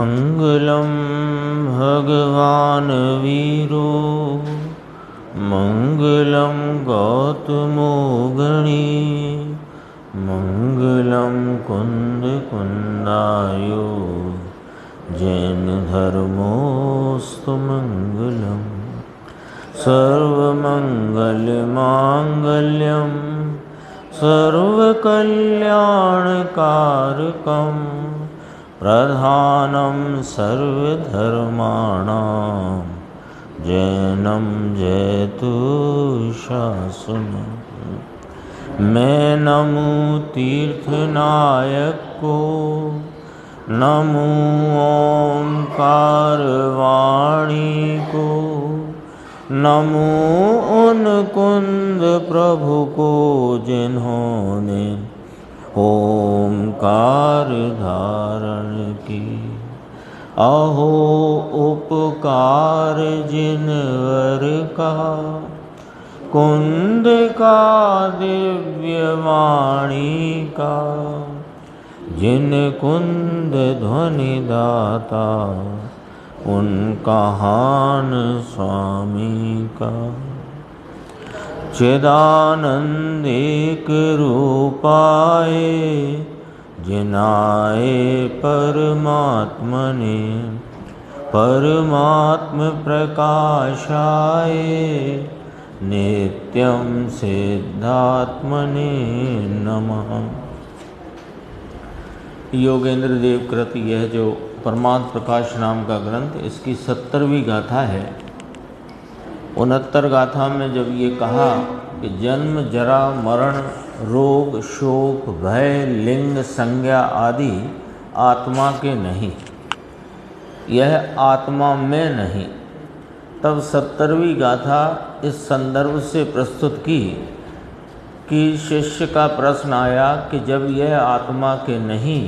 मंगलम भगवान वीरो मंगलम गौतमो गणी मंगलम कुंद कुंदायो जैन धर्मोस्तु मंगलम सर्वमंगल मांगल्यम सर्वकल्याणकारकम प्रधानं सर्वधर्माणां जैनं जयतु शासनम्। मैं नमो तीर्थनायक को, नमो ओंकार वाणी को, नमो उन कुंद प्रभु को जिन्होंने ओंकार धारण की। अहो उपकार जिनवर का, कुंद का दिव्य वाणी का, जिन कुंद ध्वनि दाता उनका हान स्वामी का। चिदानंद एक रूपाए जिनाए परमात्मने, परमात्म प्रकाशाए नित्यं सिद्धात्मने नमः। योगेंद्र देव कृत यह जो परमात्म प्रकाश नाम का ग्रंथ, इसकी 70वीं गाथा है। 69 गाथा में जब ये कहा कि जन्म जरा मरण रोग शोक भय लिंग संज्ञा आदि आत्मा के नहीं, यह आत्मा में नहीं, तब 70वीं गाथा इस संदर्भ से प्रस्तुत की कि शिष्य का प्रश्न आया कि जब यह आत्मा के नहीं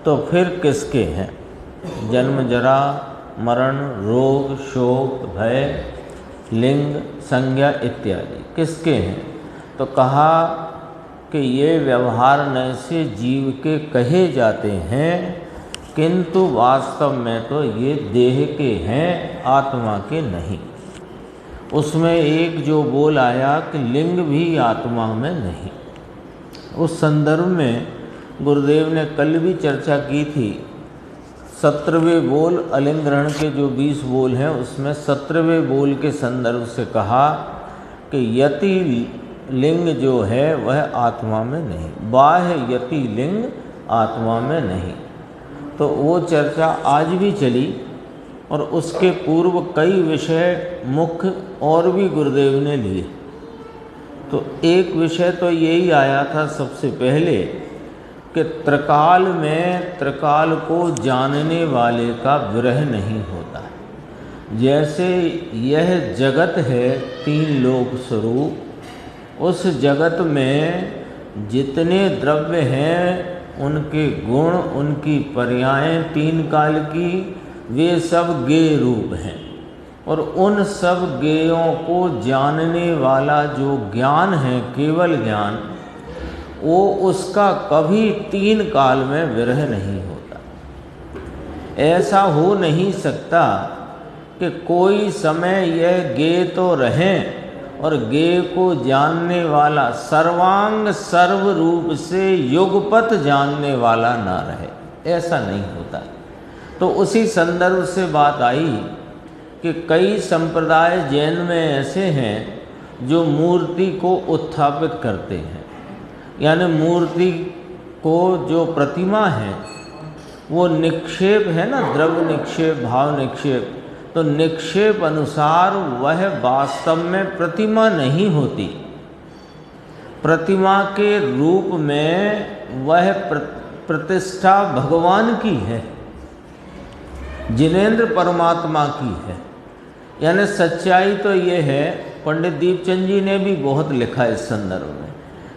तो फिर किसके हैं? जन्म जरा मरण रोग शोक भय लिंग संज्ञा इत्यादि किसके हैं? तो कहा कि ये व्यवहार नय से जीव के कहे जाते हैं, किंतु वास्तव में तो ये देह के हैं, आत्मा के नहीं। उसमें एक जो बोल आया कि लिंग भी आत्मा में नहीं। उस संदर्भ में गुरुदेव ने कल भी चर्चा की थी। 17वें बोल अलिंग ग्रहण के जो 20 बोल हैं, उसमें 17वें बोल के संदर्भ से कहा कि यति लिंग जो है वह आत्मा में नहीं, बाह्य यति लिंग आत्मा में नहीं। तो वो चर्चा आज भी चली और उसके पूर्व कई विषय मुख्य और भी गुरुदेव ने लिए। तो एक विषय तो यही आया था सबसे पहले कि त्रिकाल में त्रिकाल को जानने वाले का विरह नहीं होता। जैसे यह जगत है 3 लोक स्वरूप, उस जगत में जितने द्रव्य हैं उनके गुण उनकी पर्यायें 3 काल की, वे सब गेय रूप हैं। और उन सब गेयों को जानने वाला जो ज्ञान है, केवल ज्ञान, वो उसका कभी 3 काल में विरह नहीं होता। ऐसा हो नहीं सकता कि कोई समय यह गेय तो रहें और गेय को जानने वाला सर्वांग सर्व रूप से युगपत जानने वाला ना रहे, ऐसा नहीं होता। तो उसी संदर्भ से बात आई कि कई संप्रदाय जैन में ऐसे हैं जो मूर्ति को उत्थापित करते हैं, यानी मूर्ति को जो प्रतिमा है वो निक्षेप है ना, द्रव्य निक्षेप भाव निक्षेप, तो निक्षेप अनुसार वह वास्तव में प्रतिमा नहीं होती। प्रतिमा के रूप में वह प्रतिष्ठा भगवान की है, जिनेंद्र परमात्मा की है। यानी सच्चाई तो ये है, पंडित दीपचंद जी ने भी बहुत लिखा इस संदर्भ में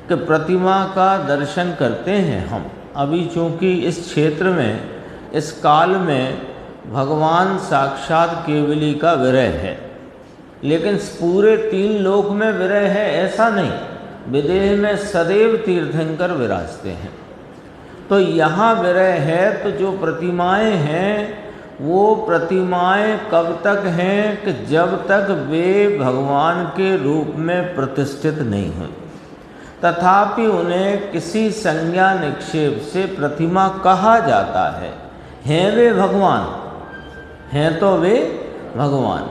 कि प्रतिमा का दर्शन करते हैं हम। अभी चूँकि इस क्षेत्र में इस काल में भगवान साक्षात केवली का विरह है, लेकिन पूरे 3 लोक में विरह है ऐसा नहीं। विदेह में सदैव तीर्थंकर विराजते हैं। तो यहाँ विरह है तो जो प्रतिमाएं हैं वो प्रतिमाएं कब तक हैं कि जब तक वे भगवान के रूप में प्रतिष्ठित नहीं हैं। तथापि उन्हें किसी संज्ञा निक्षेप से प्रतिमा कहा जाता है। हैं वे भगवान, हैं तो वे भगवान।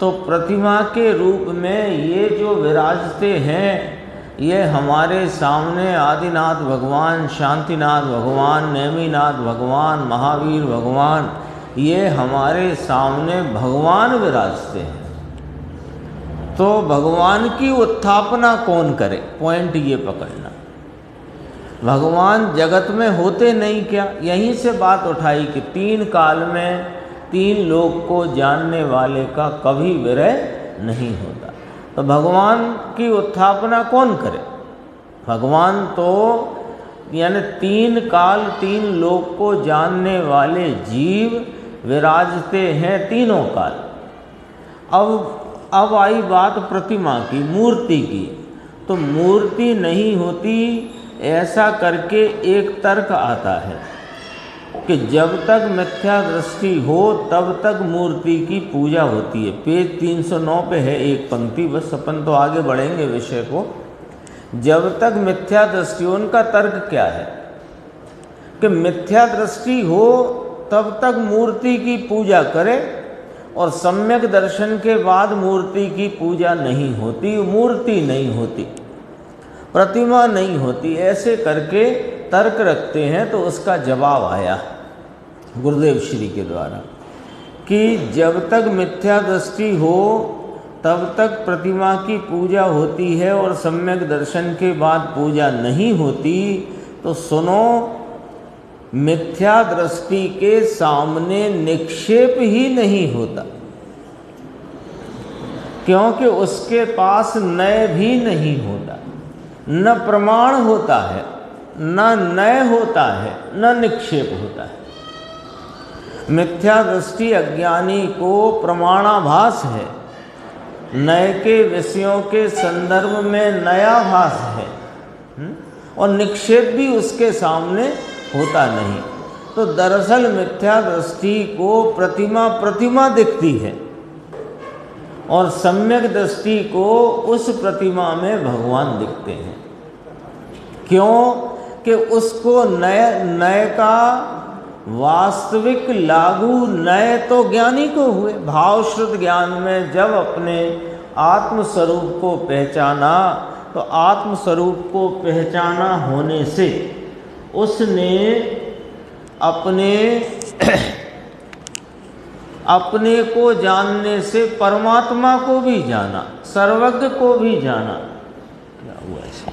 तो प्रतिमा के रूप में ये जो विराजते हैं, ये हमारे सामने आदिनाथ भगवान, शांतिनाथ भगवान, नेमिनाथ भगवान, महावीर भगवान, ये हमारे सामने भगवान विराजते हैं। तो भगवान की उत्थापना कौन करे, पॉइंट ये पकड़ना। भगवान जगत में होते नहीं क्या? यहीं से बात उठाई कि 3 काल में 3 लोक को जानने वाले का कभी विरह नहीं होता। तो भगवान की उत्थापना कौन करे? भगवान तो यानी 3 काल 3 लोक को जानने वाले जीव विराजते हैं तीनों काल। अब आई बात प्रतिमा की, मूर्ति की। तो मूर्ति नहीं होती ऐसा करके एक तर्क आता है कि जब तक मिथ्या दृष्टि हो तब तक मूर्ति की पूजा होती है। पेज 309 पे है एक पंक्ति, बस अपन तो आगे बढ़ेंगे विषय को। जब तक मिथ्या दृष्टि, उनका तर्क क्या है कि मिथ्या दृष्टि हो तब तक मूर्ति की पूजा करे और सम्यक दर्शन के बाद मूर्ति की पूजा नहीं होती, मूर्ति नहीं होती, प्रतिमा नहीं होती, ऐसे करके तर्क रखते हैं। तो उसका जवाब आया गुरुदेव श्री के द्वारा कि जब तक मिथ्या दृष्टि हो तब तक प्रतिमा की पूजा होती है और सम्यक दर्शन के बाद पूजा नहीं होती। तो सुनो, मिथ्या दृष्टि के सामने निक्षेप ही नहीं होता, क्योंकि उसके पास नय भी नहीं होता। न प्रमाण होता है, न नय होता है, न निक्षेप होता है। मिथ्या दृष्टि अज्ञानी को प्रमाणाभास है, नय के विषयों के संदर्भ में नयाभास है, और निक्षेप भी उसके सामने होता नहीं। तो दरअसल मिथ्या दृष्टि को प्रतिमा दिखती है और सम्यक दृष्टि को उस प्रतिमा में भगवान दिखते हैं। क्यों कि उसको नय का वास्तविक लागू नय तो ज्ञानी को हुए। भावश्रुत ज्ञान में जब अपने आत्मस्वरूप को पहचाना, तो आत्मस्वरूप को पहचाना होने से उसने अपने को जानने से परमात्मा को भी जाना, सर्वज्ञ को भी जाना। क्या हुआ ऐसे?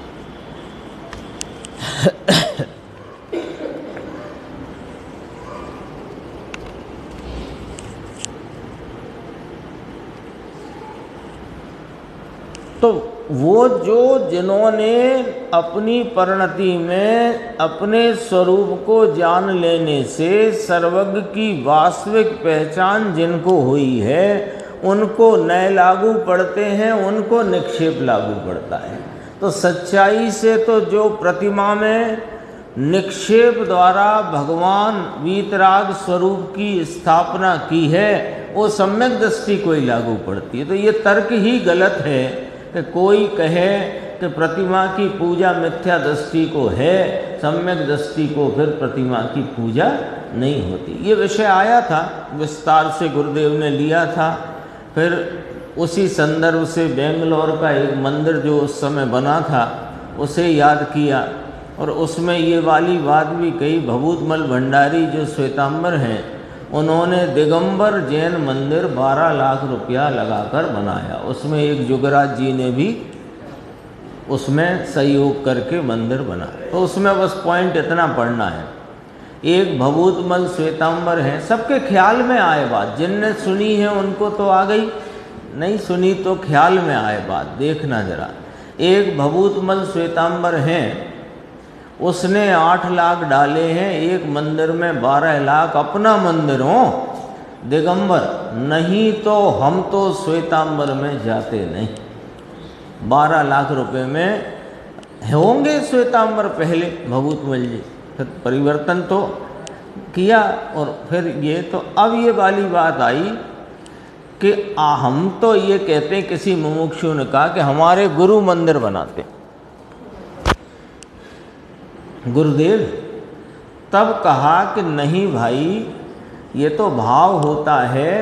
तो वो जिन्होंने अपनी परिणति में अपने स्वरूप को जान लेने से सर्वज्ञ की वास्तविक पहचान जिनको हुई है, उनको नय लागू पड़ते हैं, उनको निक्षेप लागू पड़ता है। तो सच्चाई से तो जो प्रतिमा में निक्षेप द्वारा भगवान वीतराग स्वरूप की स्थापना की है, वो सम्यक दृष्टि को ही लागू पड़ती है। तो ये तर्क ही गलत है कि कोई कहे कि प्रतिमा की पूजा मिथ्या दृष्टि को है, सम्यक दृष्टि को फिर प्रतिमा की पूजा नहीं होती। ये विषय आया था, विस्तार से गुरुदेव ने लिया था। फिर उसी संदर्भ से बेंगलोर का एक मंदिर जो उस समय बना था उसे याद किया, और उसमें ये वाली बात भी कही। भभूतमल भंडारी जो श्वेतांबर हैं, उन्होंने दिगंबर जैन मंदिर 12 लाख रुपया लगाकर बनाया। उसमें एक जुगराज जी ने भी उसमें सहयोग करके मंदिर बना। तो उसमें बस पॉइंट इतना पढ़ना है, एक भभूतमल श्वेतांबर हैं, सबके ख्याल में आए बात। जिनने सुनी है उनको तो आ गई, नहीं सुनी तो ख्याल में आए बात। देखना जरा, एक भभूतमल श्वेतांबर हैं, उसने 8 लाख डाले हैं एक मंदिर में, 12 लाख अपना मंदिर हो दिगंबर, नहीं तो हम तो श्वेतांबर में जाते नहीं। 12 लाख रुपए में होंगे श्वेतांबर पहले भभूतमल जी, परिवर्तन तो किया। और फिर ये तो अब ये वाली बात आई कि हम तो ये कहते हैं, किसी मुमुक्षु ने कहा कि हमारे गुरु मंदिर बनाते गुरुदेव। तब कहा कि नहीं भाई, ये तो भाव होता है,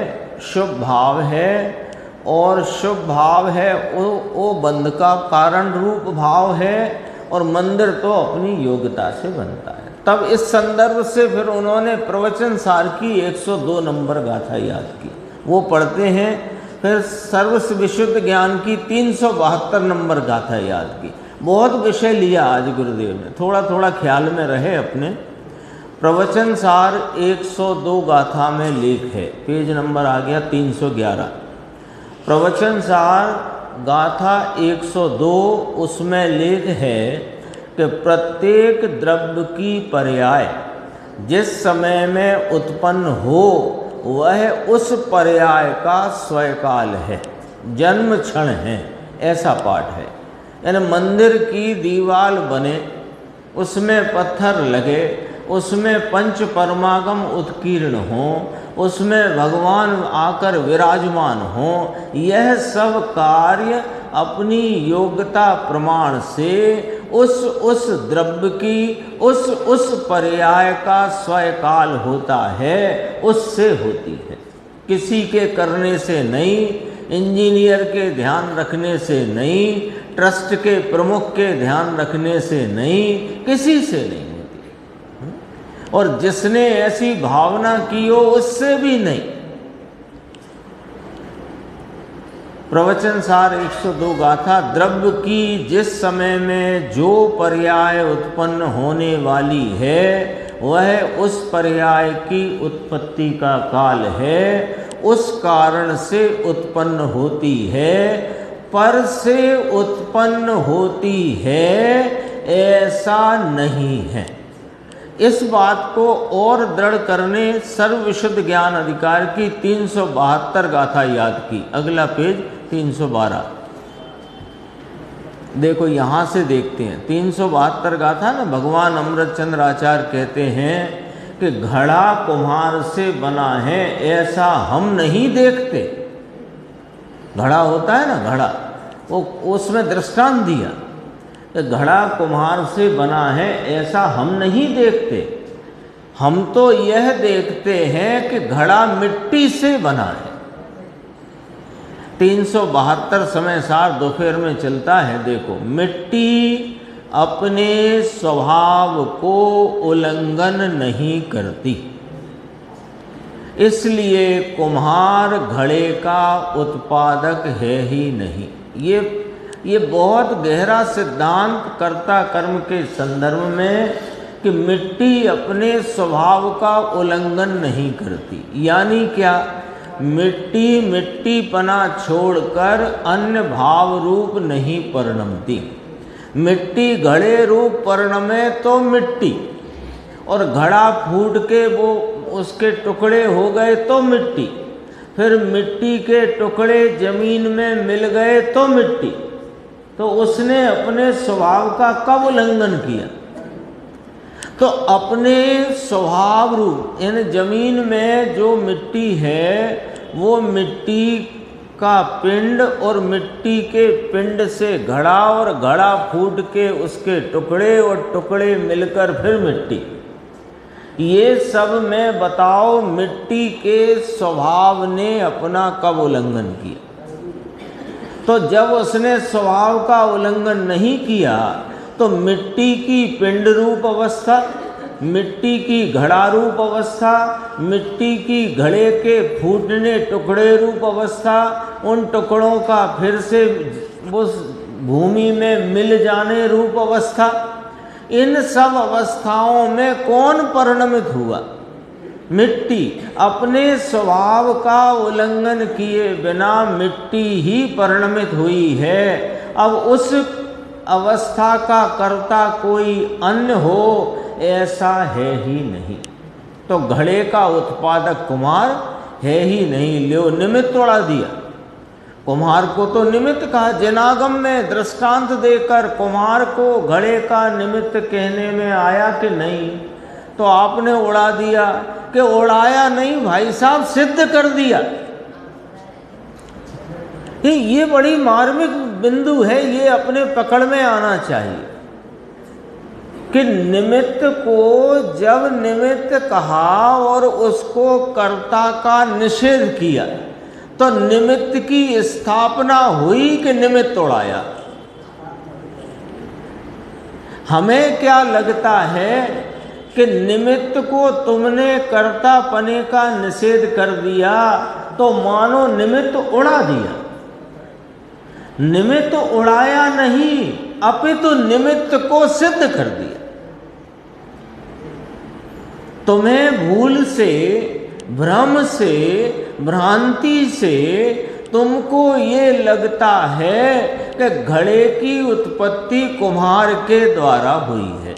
शुभ भाव है, और शुभ भाव है वो बंध का कारण रूप भाव है, और मंदिर तो अपनी योग्यता से बनता है। तब इस संदर्भ से फिर उन्होंने प्रवचन सार की 102 नंबर गाथा याद की, वो पढ़ते हैं। फिर सर्वस्व विशुद्ध ज्ञान की 372 नंबर गाथा याद की। बहुत विषय लिया आज गुरुदेव ने, थोड़ा थोड़ा ख्याल में रहे अपने। प्रवचन सार 102 गाथा में लेख है, पेज नंबर आ गया 311। प्रवचन सार गाथा 102, उसमें लेख है कि प्रत्येक द्रव्य की पर्याय जिस समय में उत्पन्न हो वह उस पर्याय का स्वयकाल है, जन्म क्षण है, ऐसा पाठ है। यानी मंदिर की दीवार बने, उसमें पत्थर लगे, उसमें पंच परमागम उत्कीर्ण हो, उसमें भगवान आकर विराजमान हो, यह सब कार्य अपनी योग्यता प्रमाण से उस द्रव्य की उस पर्याय का स्वयकाल होता है, उससे होती है, किसी के करने से नहीं, इंजीनियर के ध्यान रखने से नहीं, ट्रस्ट के प्रमुख के ध्यान रखने से नहीं, किसी से नहीं होती। और जिसने ऐसी भावना की हो उससे भी नहीं। प्रवचन सार 102 गाथा, द्रव्य की जिस समय में जो पर्याय उत्पन्न होने वाली है वह उस पर्याय की उत्पत्ति का काल है, उस कारण से उत्पन्न होती है, पर से उत्पन्न होती है, ऐसा नहीं है। इस बात को और दृढ़ करने सर्व विशुद्ध ज्ञान अधिकार की 372 गाथा याद की। अगला पेज 312। देखो यहाँ से देखते हैं 372 गाथा ना। भगवान अमृत चंद्र आचार्य कहते हैं कि घड़ा कुम्हार से बना है ऐसा हम नहीं देखते। घड़ा होता है ना, घड़ा, वो उसमें दृष्टांत दिया कि घड़ा कुम्हार से बना है ऐसा हम नहीं देखते, हम तो यह देखते हैं कि घड़ा मिट्टी से बना है। 372 समय सार दोपहर में चलता है। देखो, मिट्टी अपने स्वभाव को उल्लंघन नहीं करती, इसलिए कुम्हार घड़े का उत्पादक है ही नहीं। ये बहुत गहरा सिद्धांत कर्ता कर्म के संदर्भ में कि मिट्टी अपने स्वभाव का उल्लंघन नहीं करती। यानी क्या? मिट्टी मिट्टीपना छोड़कर अन्य भाव रूप नहीं परिणमती। मिट्टी घड़े रूप परिणमे तो मिट्टी, और घड़ा फूट के वो उसके टुकड़े हो गए तो मिट्टी, फिर मिट्टी के टुकड़े जमीन में मिल गए तो मिट्टी। तो उसने अपने स्वभाव का कब उल्लंघन किया? तो अपने स्वभाव रूप यानी जमीन में जो मिट्टी है वो मिट्टी का पिंड, और मिट्टी के पिंड से घड़ा, और घड़ा फूट के उसके टुकड़े, और टुकड़े मिलकर फिर मिट्टी। ये सब में बताओ मिट्टी के स्वभाव ने अपना कब उल्लंघन किया? तो जब उसने स्वभाव का उल्लंघन नहीं किया तो मिट्टी की पिंड रूप अवस्था, मिट्टी की घड़ा रूप अवस्था, मिट्टी की घड़े के फूटने टुकड़े रूप अवस्था, उन टुकड़ों का फिर से उस भूमि में मिल जाने रूप अवस्था, इन सब अवस्थाओं में कौन परिणमित हुआ? मिट्टी। अपने स्वभाव का उल्लंघन किए बिना मिट्टी ही परिणमित हुई है। अब उस अवस्था का कर्ता कोई अन्य हो ऐसा है ही नहीं। तो घड़े का उत्पादक कुम्हार है ही नहीं। लो निमित्त तोड़ा दिया, कुम्हार को तो निमित्त कहा। जनागम में दृष्टांत देकर कुम्हार को घड़े का निमित्त कहने में आया कि नहीं? तो आपने उड़ा दिया कि उड़ाया नहीं भाई साहब, सिद्ध कर दिया। ये बड़ी मार्मिक बिंदु है, ये अपने पकड़ में आना चाहिए कि निमित्त को जब निमित्त कहा और उसको कर्ता का निषेध किया तो निमित्त की स्थापना हुई कि निमित्त उड़ाया। हमें क्या लगता है कि निमित्त को तुमने कर्ता पने का निषेध कर दिया तो मानो निमित्त उड़ा दिया। निमित्त उड़ाया नहीं, अपितु निमित्त को सिद्ध कर दिया। तुम्हें भूल से, भ्रम से, भ्रांति से तुमको ये लगता है कि घड़े की उत्पत्ति कुम्हार के द्वारा हुई है।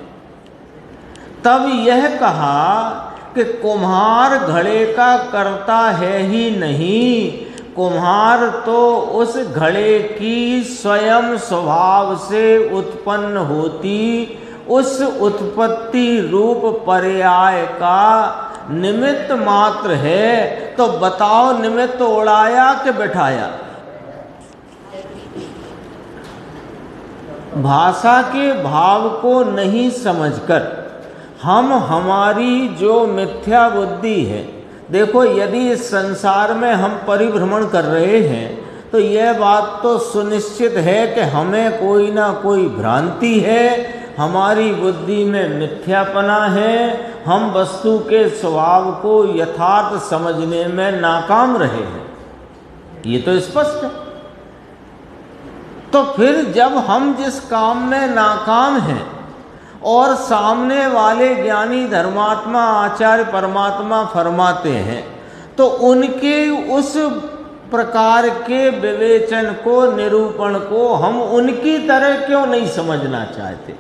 तब यह कहा कि कुम्हार घड़े का कर्ता है ही नहीं, कुम्हार तो उस घड़े की स्वयं स्वभाव से उत्पन्न होती उस उत्पत्ति रूप पर्याय का निमित्त मात्र है। तो बताओ निमित्त उड़ाया कि बैठाया? भाषा के भाव को नहीं समझकर हम हमारी जो मिथ्या बुद्धि है, देखो यदि इस संसार में हम परिभ्रमण कर रहे हैं तो यह बात तो सुनिश्चित है कि हमें कोई ना कोई भ्रांति है, हमारी बुद्धि में मिथ्यापना है, हम वस्तु के स्वभाव को यथार्थ समझने में नाकाम रहे हैं, ये तो स्पष्ट है। तो फिर जब हम जिस काम में नाकाम हैं और सामने वाले ज्ञानी धर्मात्मा आचार्य परमात्मा फरमाते हैं तो उनके उस प्रकार के विवेचन को, निरूपण को हम उनकी तरह क्यों नहीं समझना चाहते?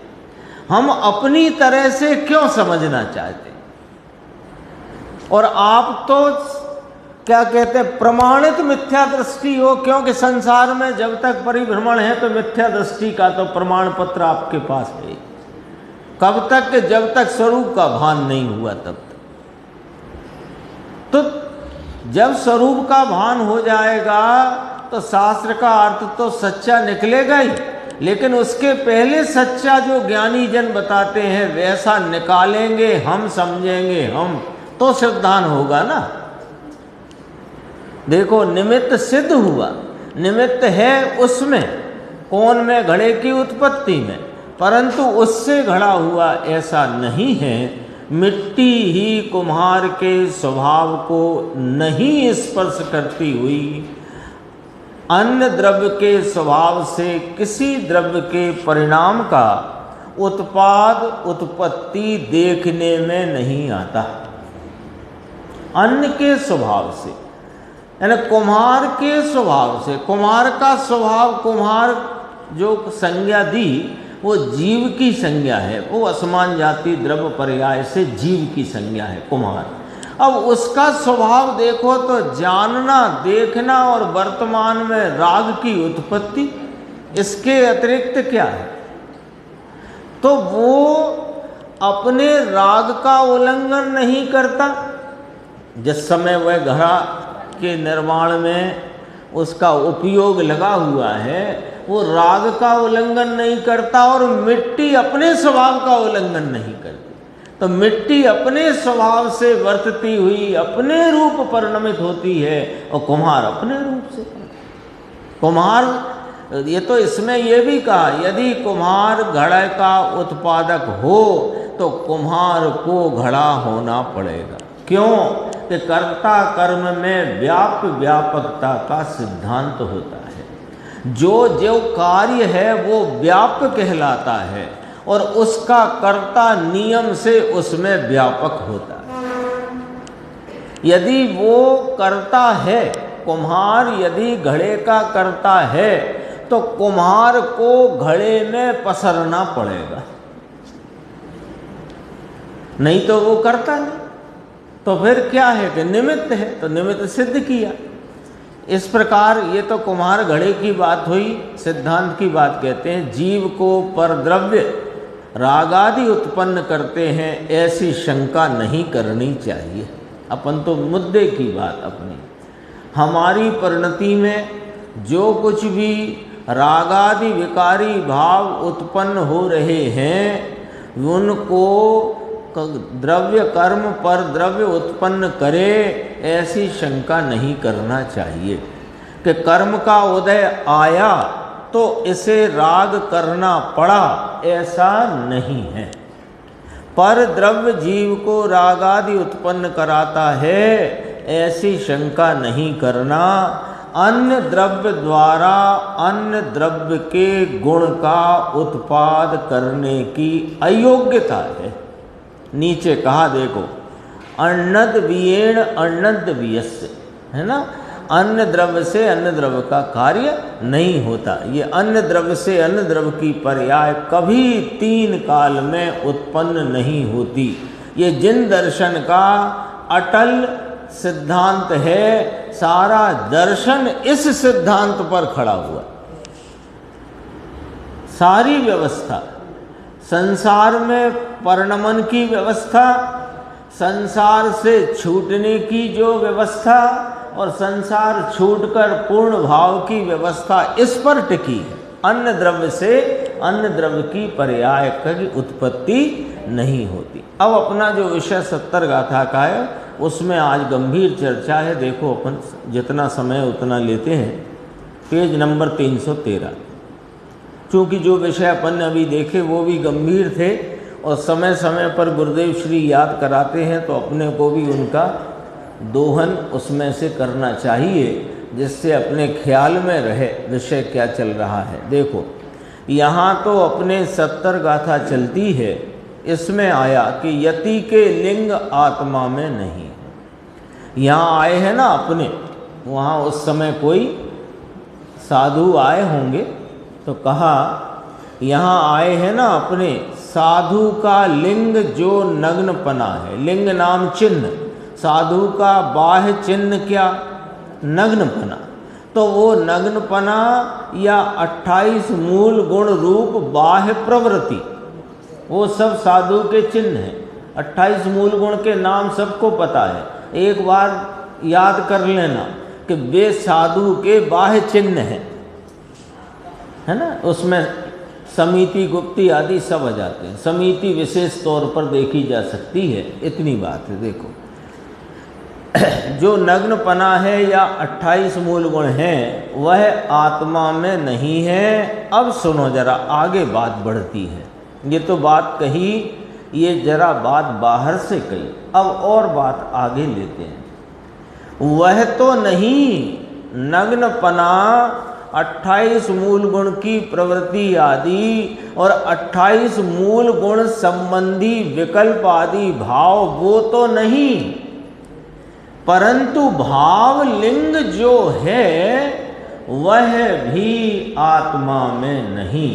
हम अपनी तरह से क्यों समझना चाहते? और आप तो क्या कहते हैं, प्रमाणित मिथ्या दृष्टि हो, क्योंकि संसार में जब तक परिभ्रमण है तो मिथ्या दृष्टि का तो प्रमाण पत्र आपके पास है। कब तक कि जब तक स्वरूप का भान नहीं हुआ तब तक। तो जब स्वरूप का भान हो जाएगा तो शास्त्र का अर्थ तो सच्चा निकलेगा ही, लेकिन उसके पहले सच्चा जो ज्ञानी जन बताते हैं वैसा निकालेंगे हम, समझेंगे हम, तो सिद्धांत होगा ना। देखो निमित्त सिद्ध हुआ, निमित्त है उसमें, कौन में? घड़े की उत्पत्ति में, परंतु उससे घड़ा हुआ ऐसा नहीं है। मिट्टी ही कुम्हार के स्वभाव को नहीं स्पर्श करती हुई अन्य द्रव्य के स्वभाव से किसी द्रव्य के परिणाम का उत्पाद उत्पत्ति देखने में नहीं आता। अन्य के स्वभाव से, यानी कुम्हार के स्वभाव से, कुम्हार का स्वभाव, कुम्हार जो संज्ञा दी वो जीव की संज्ञा है, वो असमान जाति द्रव्य पर्याय से जीव की संज्ञा है कुम्हार। अब उसका स्वभाव देखो तो जानना, देखना और वर्तमान में राग की उत्पत्ति, इसके अतिरिक्त क्या है? तो वो अपने राग का उल्लंघन नहीं करता। जिस समय वह घड़ा के निर्माण में उसका उपयोग लगा हुआ है वो राग का उल्लंघन नहीं करता और मिट्टी अपने स्वभाव का उल्लंघन नहीं करती। तो मिट्टी अपने स्वभाव से वर्तती हुई अपने रूप परिणमित होती है और कुम्हार अपने रूप से। कुम्हार, ये तो इसमें ये भी कहा यदि कुम्हार घड़े का उत्पादक हो तो कुम्हार को घड़ा होना पड़ेगा। क्यों? कि कर्ता कर्म में व्यापकता का सिद्धांत होता है। जो जो कार्य है वो व्याप्य कहलाता है और उसका कर्ता नियम से उसमें व्यापक होता है। यदि वो कर्ता है, कुम्हार यदि घड़े का कर्ता है तो कुम्हार को घड़े में पसरना पड़ेगा, नहीं तो वो करता नहीं। तो फिर क्या है कि निमित्त है, तो निमित्त सिद्ध किया। इस प्रकार ये तो कुम्हार घड़े की बात हुई, सिद्धांत की बात कहते हैं। जीव को परद्रव्य राग आदि उत्पन्न करते हैं, ऐसी शंका नहीं करनी चाहिए। अपन तो मुद्दे की बात अपनी, हमारी परिणति में जो कुछ भी रागादि विकारी भाव उत्पन्न हो रहे हैं उनको द्रव्य कर्म पर द्रव्य उत्पन्न करे, ऐसी शंका नहीं करना चाहिए कि कर्म का उदय आया तो इसे राग करना पड़ा, ऐसा नहीं है। पर द्रव्य जीव को रागादि उत्पन्न कराता है, ऐसी शंका नहीं करना। अन्य द्रव्य द्वारा अन्य द्रव्य के गुण का उत्पाद करने की अयोग्यता है। नीचे कहा देखो, अण्णद वियेण अण्णद वियस्य, है ना, अन्य द्रव्य से अन्य द्रव्य का कार्य नहीं होता। ये अन्य द्रव्य से अन्य द्रव्य की पर्याय कभी तीन काल में उत्पन्न नहीं होती। ये जिन दर्शन का अटल सिद्धांत है, सारा दर्शन इस सिद्धांत पर खड़ा हुआ। सारी व्यवस्था, संसार में परिणमन की व्यवस्था, संसार से छूटने की जो व्यवस्था और संसार छूटकर पूर्ण भाव की व्यवस्था, इस पर टिकी है। अन्य द्रव्य से अन्य द्रव्य की पर्याय की उत्पत्ति नहीं होती। अब अपना जो विषय 70 गाथा का है, उसमें आज गंभीर चर्चा है। देखो अपन जितना समय उतना लेते हैं। Page number 313। चूँकि जो विषय अपन ने अभी देखे वो भी गंभीर थे और समय समय पर गुरुदेव श्री याद कराते हैं, तो अपने को भी उनका दोहन उसमें से करना चाहिए, जिससे अपने ख्याल में रहे विषय क्या चल रहा है। देखो यहाँ तो अपने 70 गाथा चलती है। इसमें आया कि यति के लिंग आत्मा में नहीं। यहाँ आए हैं ना अपने, वहाँ उस समय कोई साधु आए होंगे, तो कहा यहाँ आए हैं ना अपने, साधु का लिंग जो नग्नपना है, लिंग नाम चिन्ह, साधु का बाह्य चिन्ह क्या, नग्नपना। तो वो नग्नपना या 28 मूल गुण रूप बाह्य प्रवृत्ति, वो सब साधु के चिन्ह हैं। 28 मूल गुण के नाम सबको पता है, एक बार याद कर लेना कि वे साधु के बाह्य चिन्ह हैं, है ना। उसमें समिति गुप्ती आदि सब आ जाते हैं। समिति विशेष तौर पर देखी जा सकती है, इतनी बात है। देखो जो नग्नपना है या 28 मूल गुण हैं, वह आत्मा में नहीं है। अब सुनो जरा, आगे बात बढ़ती है। ये तो बात कही, ये जरा बात बाहर से कही, अब और बात आगे लेते हैं। वह तो नहीं, नग्नपना 28 मूल गुण की प्रवृत्ति आदि और 28 मूल गुण संबंधी विकल्प आदि भाव, वो तो नहीं, परंतु भाव लिंग जो है वह भी आत्मा में नहीं।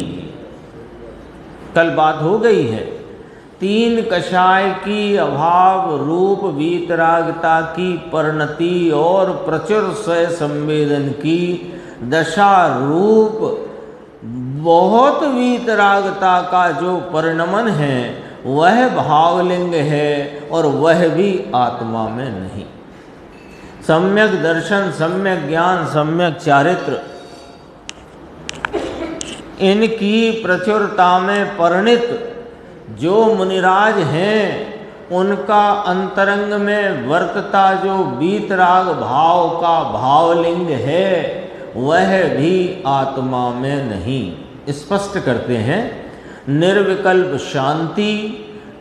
कल बात हो गई है, 3 कषाय की अभाव रूप वीतरागता की परिणति और प्रचुर स्वयं संवेदन की दशा रूप बहुत वीतरागता का जो परिणमन है वह भावलिंग है, और वह भी आत्मा में नहीं। सम्यक दर्शन, सम्यक ज्ञान, सम्यक चारित्र, इनकी प्रचुरता में परिणित जो मुनिराज हैं, उनका अंतरंग में वर्तता जो वीतराग भाव का भावलिंग है, वह भी आत्मा में नहीं। स्पष्ट करते हैं, निर्विकल्प शांति,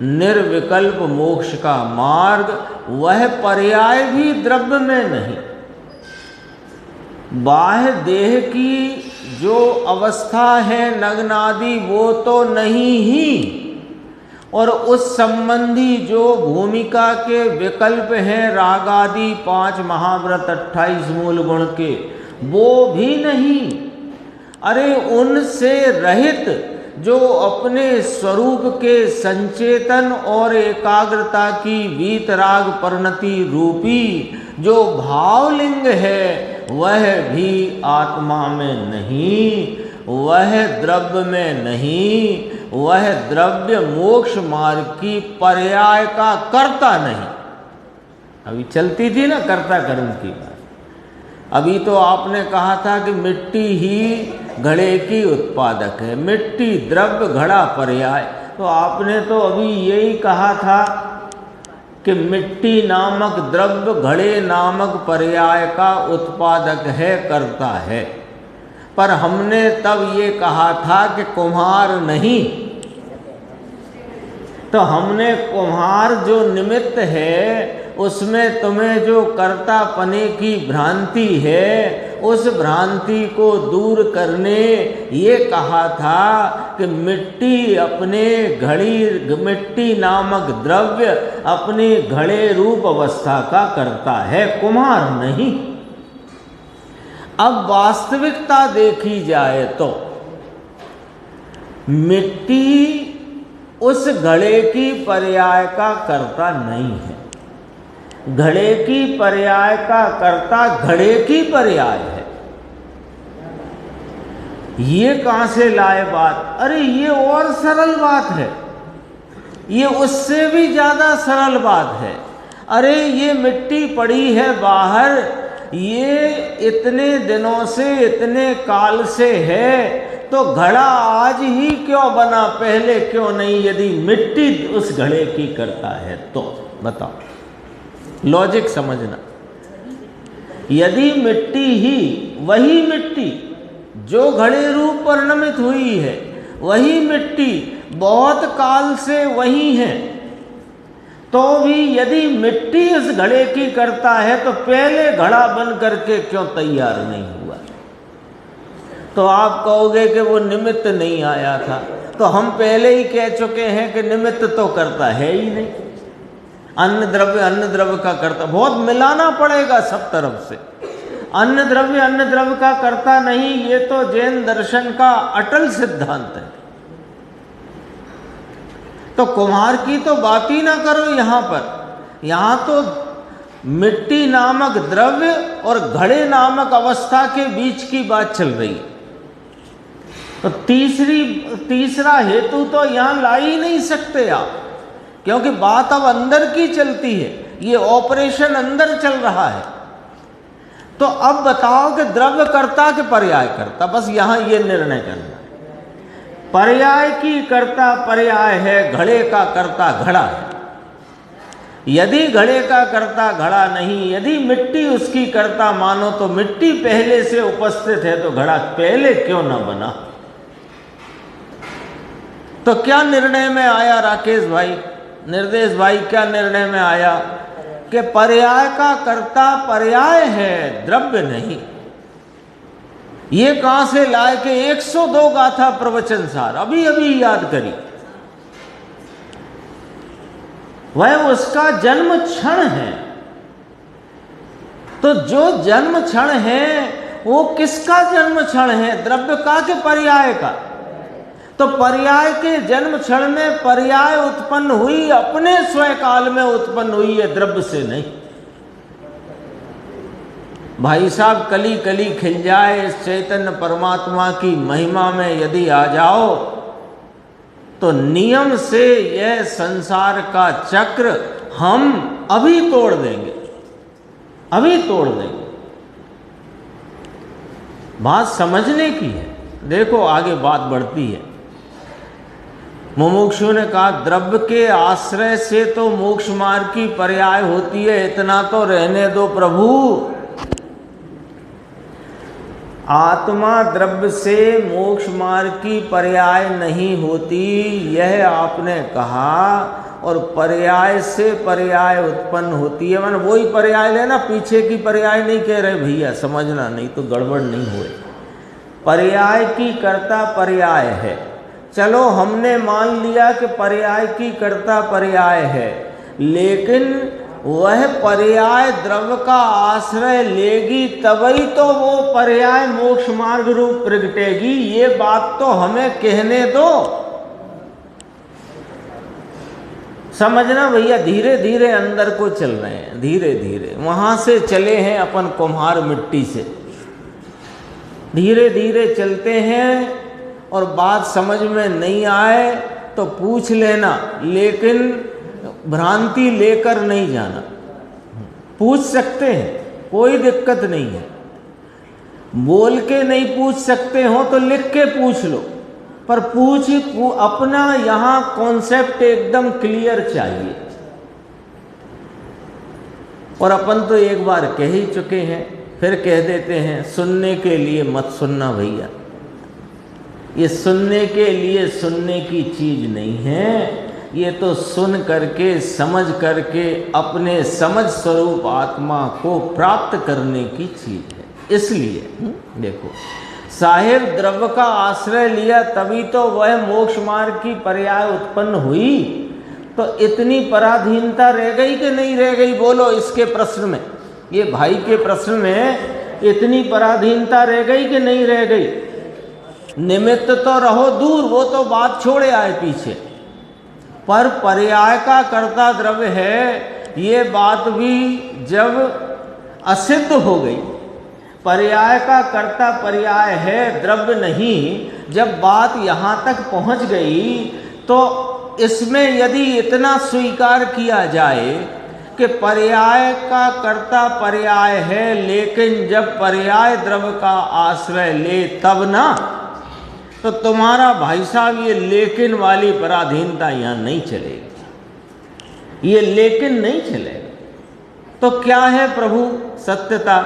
निर्विकल्प मोक्ष का मार्ग, वह पर्याय भी द्रव्य में नहीं। बाह्य देह की जो अवस्था है नग्नादि, वो तो नहीं ही, और उस संबंधी जो भूमिका के विकल्प हैं रागादि 5 महाव्रत 28 मूल गुण के, वो भी नहीं। अरे उनसे रहित जो अपने स्वरूप के संचेतन और एकाग्रता की वीतराग परिणति रूपी जो भावलिंग है, वह भी आत्मा में नहीं, वह द्रव्य में नहीं, वह द्रव्य मोक्ष मार्ग की पर्याय का कर्ता नहीं। अभी चलती थी ना कर्ता कर्म की बात। अभी तो आपने कहा था कि मिट्टी ही घड़े की उत्पादक है, मिट्टी द्रव्य घड़ा पर्याय। तो आपने तो अभी यही कहा था कि मिट्टी नामक द्रव्य घड़े नामक पर्याय का उत्पादक है, करता है। पर हमने तब ये कहा था कि कुम्हार नहीं। तो हमने कुम्हार जो निमित्त है उसमें तुम्हें जो कर्तापने की भ्रांति है, उस भ्रांति को दूर करने ये कहा था कि मिट्टी अपने मिट्टी नामक द्रव्य अपने घड़े रूप अवस्था का करता है, कुम्हार नहीं। अब वास्तविकता देखी जाए तो मिट्टी उस घड़े की पर्याय का कर्ता नहीं है। घड़े की पर्याय का कर्ता घड़े की पर्याय है। ये कहां से लाए बात? अरे ये और सरल बात है, ये उससे भी ज्यादा सरल बात है। अरे ये मिट्टी पड़ी है बाहर, ये इतने दिनों से इतने काल से है, तो घड़ा आज ही क्यों बना, पहले क्यों नहीं? यदि मिट्टी उस घड़े की करता है तो बताओ, लॉजिक समझना। यदि मिट्टी ही, वही मिट्टी जो घड़े रूप परिणमित हुई है, वही मिट्टी बहुत काल से वही है, तो भी यदि मिट्टी इस घड़े की करता है तो पहले घड़ा बन करके क्यों तैयार नहीं हुआ? तो आप कहोगे कि वो निमित्त नहीं आया था। तो हम पहले ही कह चुके हैं कि निमित्त तो करता है ही नहीं। अन्न द्रव्य का कर्ता, बहुत मिलाना पड़ेगा सब तरफ से। अन्न द्रव्य का कर्ता नहीं, ये तो जैन दर्शन का अटल सिद्धांत है। तो कुम्हार की तो बात ही ना करो यहां पर। यहां तो मिट्टी नामक द्रव्य और घड़े नामक अवस्था के बीच की बात चल रही है। तो तीसरा हेतु तो यहां ला ही नहीं सकते आप, क्योंकि बात अब अंदर की चलती है, ये ऑपरेशन अंदर चल रहा है। तो अब बताओ कि द्रव्य कर्ता के पर्याय कर्ता, बस यहां ये निर्णय करना। पर्याय की कर्ता पर्याय है, घड़े का कर्ता घड़ा है। यदि घड़े का कर्ता घड़ा नहीं, यदि मिट्टी उसकी कर्ता मानो, तो मिट्टी पहले से उपस्थित है तो घड़ा पहले क्यों न बना? तो क्या निर्णय में आया राकेश भाई, निर्देश भाई, क्या निर्णय में आया कि पर्याय का कर्ता पर्याय है, द्रव्य नहीं। ये कहां से लाए कि 102 गाथा प्रवचन सार अभी अभी याद करी। वह उसका जन्म क्षण है। तो जो जन्म क्षण है वो किसका जन्म क्षण है? द्रव्य का के पर्याय का? तो पर्याय के जन्म क्षण में पर्याय उत्पन्न हुई, अपने स्वकाल में उत्पन्न हुई है, द्रव्य से नहीं। भाई साहब, कली कली खिल जाए इस चैतन्य परमात्मा की महिमा में यदि आ जाओ, तो नियम से यह संसार का चक्र हम अभी तोड़ देंगे, अभी तोड़ देंगे। बात समझने की है। देखो आगे बात बढ़ती है। मुमुक्षु ने कहा द्रव्य के आश्रय से तो मोक्ष मार्ग की पर्याय होती है, इतना तो रहने दो प्रभु। आत्मा द्रव्य से मोक्ष मार्ग की पर्याय नहीं होती, यह आपने कहा। और पर्याय से पर्याय उत्पन्न होती है, मैंने वही पर्याय लेना, पीछे की पर्याय नहीं कह रहे भैया, समझना नहीं तो गड़बड़ नहीं हुए। पर्याय की कर्ता पर्याय है, चलो हमने मान लिया कि पर्याय की कर्ता पर्याय है, लेकिन वह पर्याय द्रव्य का आश्रय लेगी तभी तो वो पर्याय मोक्ष मार्ग रूप प्रगटेगी। ये बात तो हमें कहने दो, समझना भैया। धीरे धीरे अंदर को चल रहे हैं, धीरे धीरे वहां से चले हैं अपन कुम्हार मिट्टी से, धीरे धीरे चलते हैं और बात समझ में नहीं आए तो पूछ लेना, लेकिन भ्रांति लेकर नहीं जाना। पूछ सकते हैं, कोई दिक्कत नहीं है। बोल के नहीं पूछ सकते हो तो लिख के पूछ लो, पर अपना यहाँ कॉन्सेप्ट एकदम क्लियर चाहिए। और अपन तो एक बार कह ही चुके हैं, फिर कह देते हैं, सुनने के लिए मत सुनना भैया। ये सुनने के लिए सुनने की चीज नहीं है, ये तो सुन करके समझ करके अपने समझ स्वरूप आत्मा को प्राप्त करने की चीज है। इसलिए देखो, साहिब द्रव्य का आश्रय लिया तभी तो वह मोक्ष मार्ग की पर्याय उत्पन्न हुई। तो इतनी पराधीनता रह गई कि नहीं रह गई? बोलो इसके प्रश्न में, ये भाई के प्रश्न में इतनी पराधीनता रह गई कि नहीं रह गई? निमित्त तो रहो दूर, वो तो बात छोड़े आए पीछे, पर पर्याय का कर्ता द्रव्य है, ये बात भी जब असिद्ध हो गई, पर्याय का कर्ता पर्याय है द्रव्य नहीं, जब बात यहाँ तक पहुँच गई तो इसमें यदि इतना स्वीकार किया जाए कि पर्याय का कर्ता पर्याय है, लेकिन जब पर्याय द्रव्य का आश्रय ले तब ना, तो तुम्हारा भाई साहब ये लेकिन वाली पराधीनता यहाँ नहीं चलेगी, ये लेकिन नहीं चलेगा। तो क्या है प्रभु सत्यता?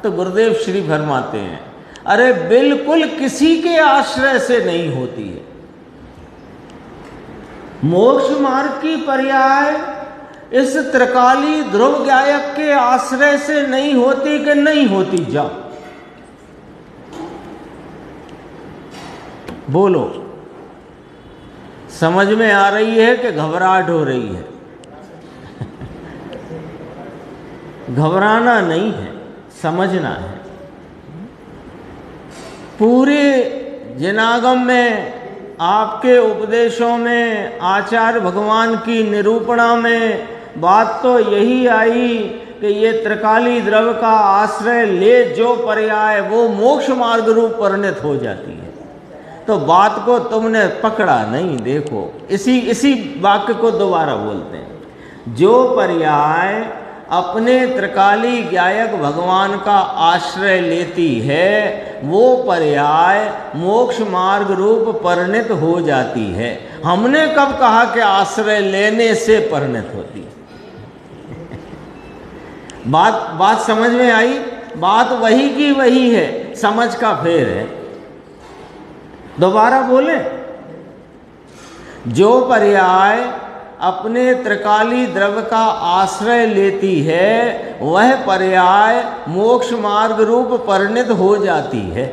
तो गुरुदेव श्री फरमाते हैं, अरे बिल्कुल किसी के आश्रय से नहीं होती है। मोक्ष मार्ग की पर्याय इस त्रिकाली ध्रुव गायक के आश्रय से नहीं होती कि नहीं होती? जाओ बोलो, समझ में आ रही है कि घबराहट हो रही है? घबराना नहीं है, समझना है। पूरे जिनागम में, आपके उपदेशों में, आचार्य भगवान की निरूपणा में बात तो यही आई कि ये त्रिकाली द्रव्य का आश्रय ले जो पर्याय, वो मोक्ष मार्ग रूप परिणत हो जाती है। तो बात को तुमने पकड़ा नहीं। देखो इसी वाक्य को दोबारा बोलते हैं, जो पर्याय अपने त्रिकाली गायक भगवान का आश्रय लेती है, वो पर्याय मोक्ष मार्ग रूप परिणत हो जाती है। हमने कब कहा कि आश्रय लेने से परिणत होती है? बात समझ में आई? बात वही की वही है, समझ का फेर है। दोबारा बोले, जो पर्याय अपने त्रिकाली द्रव्य का आश्रय लेती है, वह पर्याय मोक्ष मार्ग रूप परिणत हो जाती है।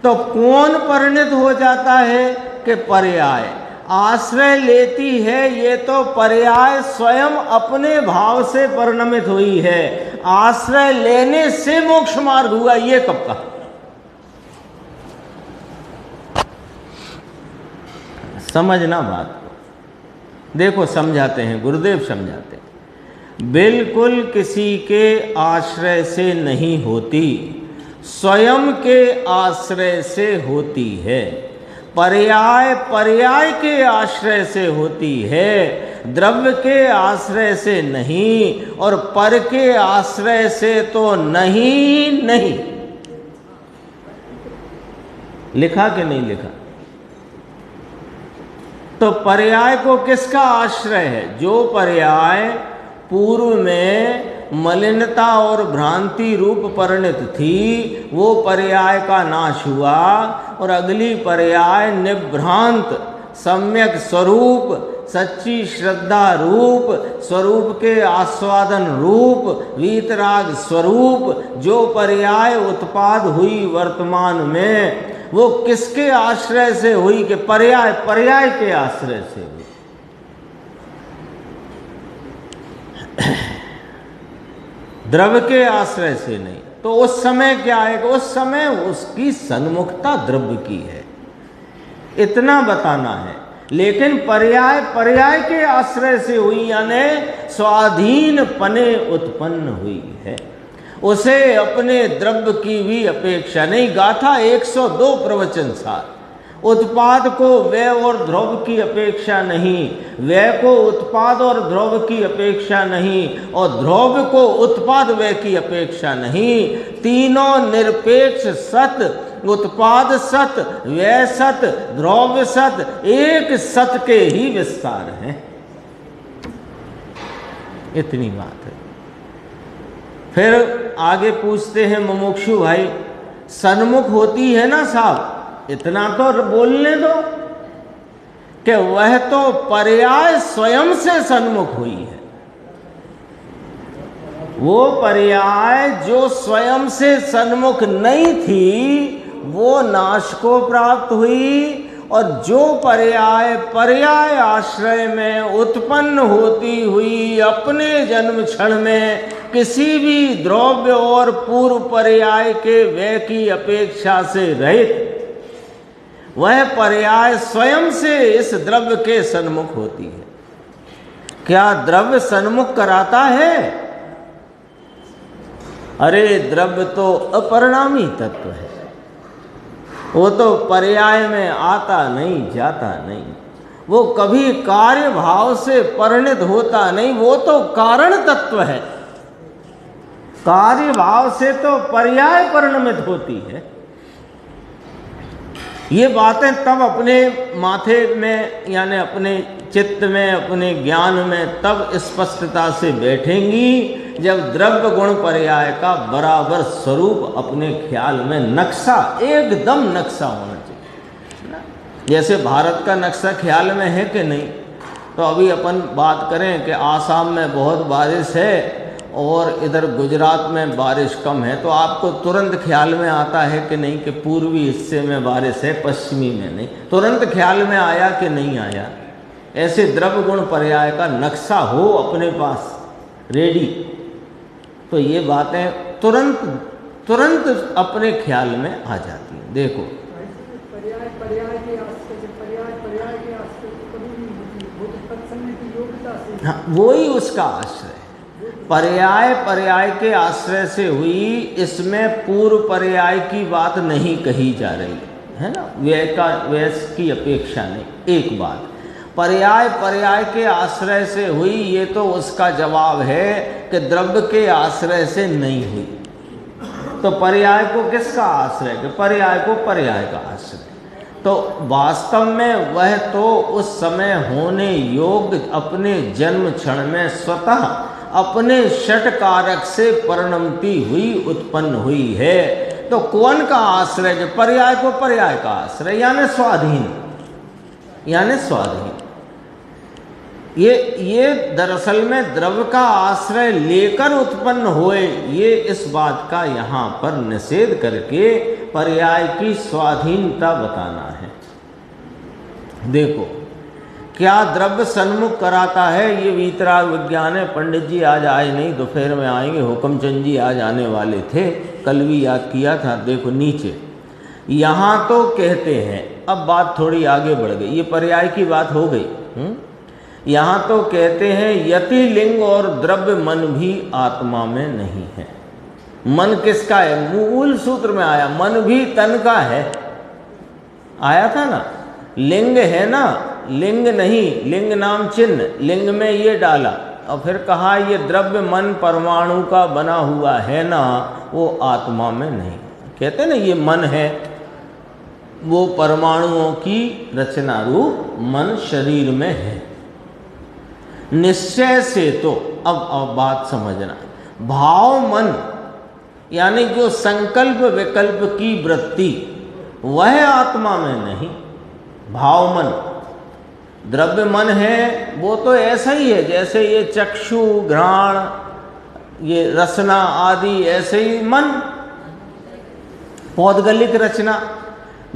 तो कौन परिणत हो जाता है? कि पर्याय आश्रय लेती है, ये तो पर्याय स्वयं अपने भाव से परिणमित हुई है। आश्रय लेने से मोक्ष मार्ग हुआ, ये कब कहा? समझना बात को। देखो समझाते हैं, गुरुदेव समझाते हैं, बिल्कुल किसी के आश्रय से नहीं होती, स्वयं के आश्रय से होती है। पर्याय पर्याय के आश्रय से होती है, द्रव्य के आश्रय से नहीं, और पर के आश्रय से तो नहीं। लिखा कि नहीं लिखा? तो पर्याय को किसका आश्रय है? जो पर्याय पूर्व में मलिनता और भ्रांति रूप परिणत थी, वो पर्याय का नाश हुआ और अगली पर्याय निभ्रांत सम्यक स्वरूप, सच्ची श्रद्धा रूप, स्वरूप के आस्वादन रूप, वीतराग स्वरूप जो पर्याय उत्पाद हुई वर्तमान में, वो किसके आश्रय से हुई? कि पर्याय के आश्रय से हुई। द्रव्य के आश्रय से नहीं। तो उस समय क्या है? उस समय उसकी सन्मुखता द्रव्य की है, इतना बताना है। लेकिन पर्याय के आश्रय से हुई, यानी स्वाधीन पने उत्पन्न हुई है। उसे अपने द्रव्य की भी अपेक्षा नहीं। गाथा 102 प्रवचन सार, उत्पाद को व्यय और ध्रुव की अपेक्षा नहीं, व्यय को उत्पाद और ध्रुव की अपेक्षा नहीं, और ध्रुव को उत्पाद व्यय की अपेक्षा नहीं। तीनों निरपेक्ष सत, उत्पाद सत, व्यय सत, ध्रुव सत, एक सत के ही विस्तार हैं। इतनी बात है। फिर आगे पूछते हैं मुमुक्षु भाई, सन्मुख होती है ना साहब, इतना तो बोलने दो कि वह तो पर्याय स्वयं से सन्मुख हुई है। वो पर्याय जो स्वयं से सन्मुख नहीं थी वो नाश को प्राप्त हुई, और जो पर्याय आश्रय में उत्पन्न होती हुई अपने जन्म क्षण में किसी भी द्रव्य और पूर्व पर्याय के व्यय की अपेक्षा से रहित, वह पर्याय स्वयं से इस द्रव्य के सन्मुख होती है। क्या द्रव्य सन्मुख कराता है? अरे द्रव्य तो अपरिणामी तत्व है, वो तो पर्याय में आता नहीं, जाता नहीं, वो कभी कार्य भाव से परिणत होता नहीं, वो तो कारण तत्व है। कार्य भाव से तो पर्याय परिणमित होती है। ये बातें तब अपने माथे में यानी अपने चित्त में, अपने ज्ञान में तब स्पष्टता से बैठेंगी जब द्रव्य गुण पर्याय का बराबर स्वरूप अपने ख्याल में नक्शा, एकदम नक्शा होना चाहिए ना। जैसे भारत का नक्शा ख्याल में है कि नहीं? तो अभी अपन बात करें कि आसाम में बहुत बारिश है और इधर गुजरात में बारिश कम है, तो आपको तुरंत ख्याल में आता है कि नहीं कि पूर्वी हिस्से में बारिश है, पश्चिमी में नहीं? तुरंत ख्याल में आया कि नहीं आया? ऐसे द्रव्य गुण पर्याय का नक्शा हो अपने पास रेडी, तो ये बातें तुरंत अपने ख्याल में आ जाती हैं। देखो हाँ, वही उसका आश्रय, पर्याय के आश्रय से हुई, इसमें पूर्व पर्याय की बात नहीं कही जा रही है ना, व्यय की अपेक्षा नहीं। एक बात पर्याय के आश्रय से हुई, ये तो उसका जवाब है कि द्रव्य के आश्रय से नहीं हुई। तो पर्याय को किसका आश्रय? कि पर्याय को पर्याय का आश्रय। तो वास्तव में वह तो उस समय होने योग्य अपने जन्म क्षण में स्वतः अपने षट कारक से परिणमती हुई, उत्पन्न हुई है। तो कौन का आश्रय? जो पर्याय को पर्याय का आश्रय, यानी स्वाधीन, यानी स्वाधीन। ये दरअसल में द्रव्य का आश्रय लेकर उत्पन्न हुए, ये इस बात का यहाँ पर निषेध करके पर्याय की स्वाधीनता बताना है। देखो क्या द्रव्य सन्मुख कराता है, ये वीतराग विज्ञान है। पंडित जी आज आए नहीं, दोपहर में आएंगे। हुक्मचंद जी आज आने वाले थे, कल भी याद किया था। देखो नीचे यहाँ तो कहते हैं, अब बात थोड़ी आगे बढ़ गई, ये पर्याय की बात हो गई। यहाँ तो कहते हैं यति लिंग और द्रव्य मन भी आत्मा में नहीं है। मन किसका है? मूल सूत्र में आया, मन भी तन का है, आया था ना। लिंग है ना, लिंग नहीं, लिंग नाम चिन्ह, लिंग में ये डाला और फिर कहा ये द्रव्य मन परमाणु का बना हुआ है ना, वो आत्मा में नहीं। कहते ना ये मन है, वो परमाणुओं की रचना रूप मन शरीर में है। निश्चय से तो अब बात समझना, भाव मन यानी जो संकल्प विकल्प की वृत्ति, वह आत्मा में नहीं। भाव मन, द्रव्य मन है वो तो ऐसा ही है जैसे ये चक्षु घ्राण, ये रसना आदि, ऐसे ही मन पौद्गलिक रचना।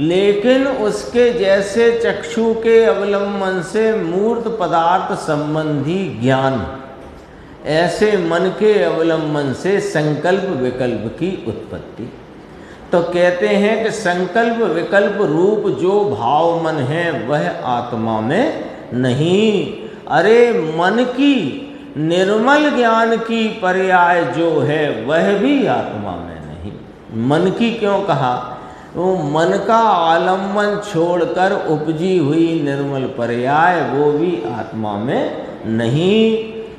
लेकिन उसके जैसे चक्षु के अवलंबन से मूर्त पदार्थ संबंधी ज्ञान, ऐसे मन के अवलंबन से संकल्प विकल्प की उत्पत्ति। तो कहते हैं कि संकल्प विकल्प रूप जो भाव मन है वह आत्मा में नहीं। अरे मन की निर्मल ज्ञान की पर्याय जो है वह भी आत्मा में नहीं। मन की क्यों कहा? वो मन का आलम्बन छोड़कर उपजी हुई निर्मल पर्याय वो भी आत्मा में नहीं,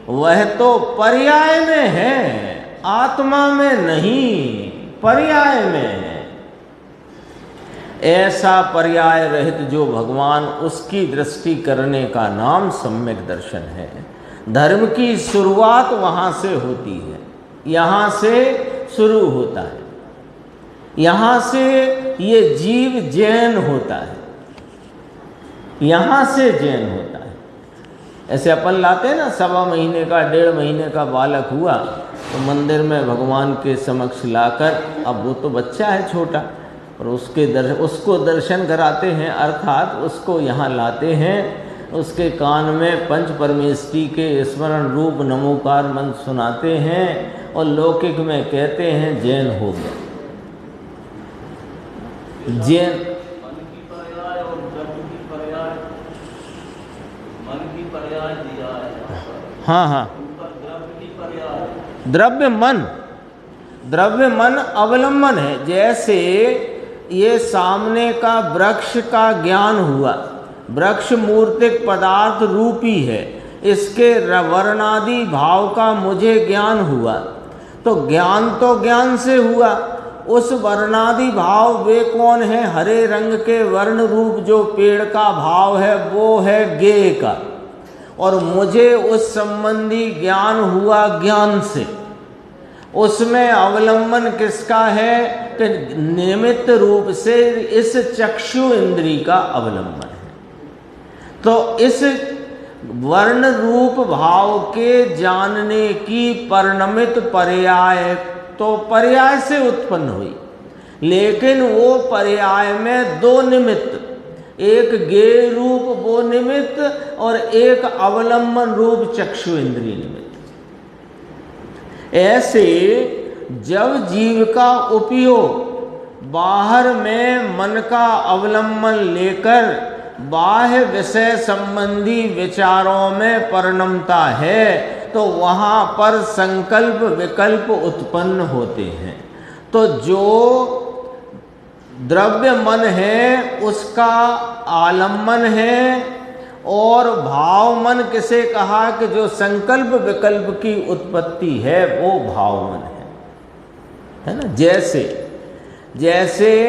वह तो पर्याय में है, आत्मा में नहीं, पर्याय में है। ऐसा पर्याय रहित जो भगवान, उसकी दृष्टि करने का नाम सम्यक दर्शन है। धर्म की शुरुआत वहाँ से होती है, यहाँ से शुरू होता है, यहाँ से ये जीव जैन होता है, यहाँ से जैन होता है। ऐसे अपन लाते हैं ना, 1.25 महीने का 1.5 महीने का बालक हुआ तो मंदिर में भगवान के समक्ष लाकर, अब वो तो बच्चा है छोटा, और उसको दर्शन कराते हैं, अर्थात उसको यहाँ लाते हैं, उसके कान में पंच परमेष्टि के स्मरण रूप नमोकार मंत्र सुनाते हैं और लौकिक में कहते हैं जैन हो गया। जैन हाँ हाँ, द्रव्य मन अवलंबन है। जैसे ये सामने का वृक्ष का ज्ञान हुआ, वृक्ष मूर्तिक पदार्थ रूपी है, इसके वर्णादि भाव का मुझे ज्ञान हुआ, तो ज्ञान से हुआ। उस वर्णादि भाव वे कौन है? हरे रंग के वर्ण रूप जो पेड़ का भाव है वो है गेय का, और मुझे उस संबंधी ज्ञान हुआ ज्ञान से। उसमें अवलंबन किसका है? कि निमित्त रूप से इस चक्षु इंद्री का अवलंबन है। तो इस वर्ण रूप भाव के जानने की परिणमित पर्याय तो पर्याय से उत्पन्न हुई, लेकिन वो पर्याय में 2 निमित्त, एक गेय रूप वो निमित्त और एक अवलंबन रूप चक्षु इंद्रिय निमित्त। ऐसे जब जीव का उपयोग बाहर में मन का अवलंबन लेकर बाह्य विषय संबंधी विचारों में परिणमता है, तो वहाँ पर संकल्प विकल्प उत्पन्न होते हैं। तो जो द्रव्य मन है उसका आलम्बन है, और भाव मन किसे कहा? कि जो संकल्प विकल्प की उत्पत्ति है वो भाव मन है ना। जैसे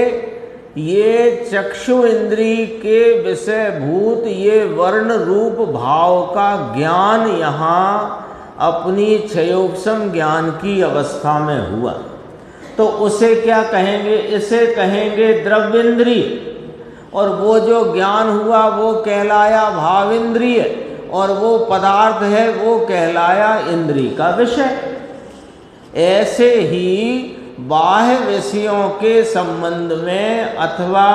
ये चक्षु इंद्री के विषय भूत ये वर्ण रूप भाव का ज्ञान यहाँ अपनी क्षयोपशम ज्ञान की अवस्था में हुआ, तो उसे क्या कहेंगे? इसे कहेंगे द्रव्येंद्रिय, और वो जो ज्ञान हुआ वो कहलाया भाव इंद्रिय, और वो पदार्थ है वो कहलाया इंद्रिय का विषय। ऐसे ही बाह्य विषयों के संबंध में अथवा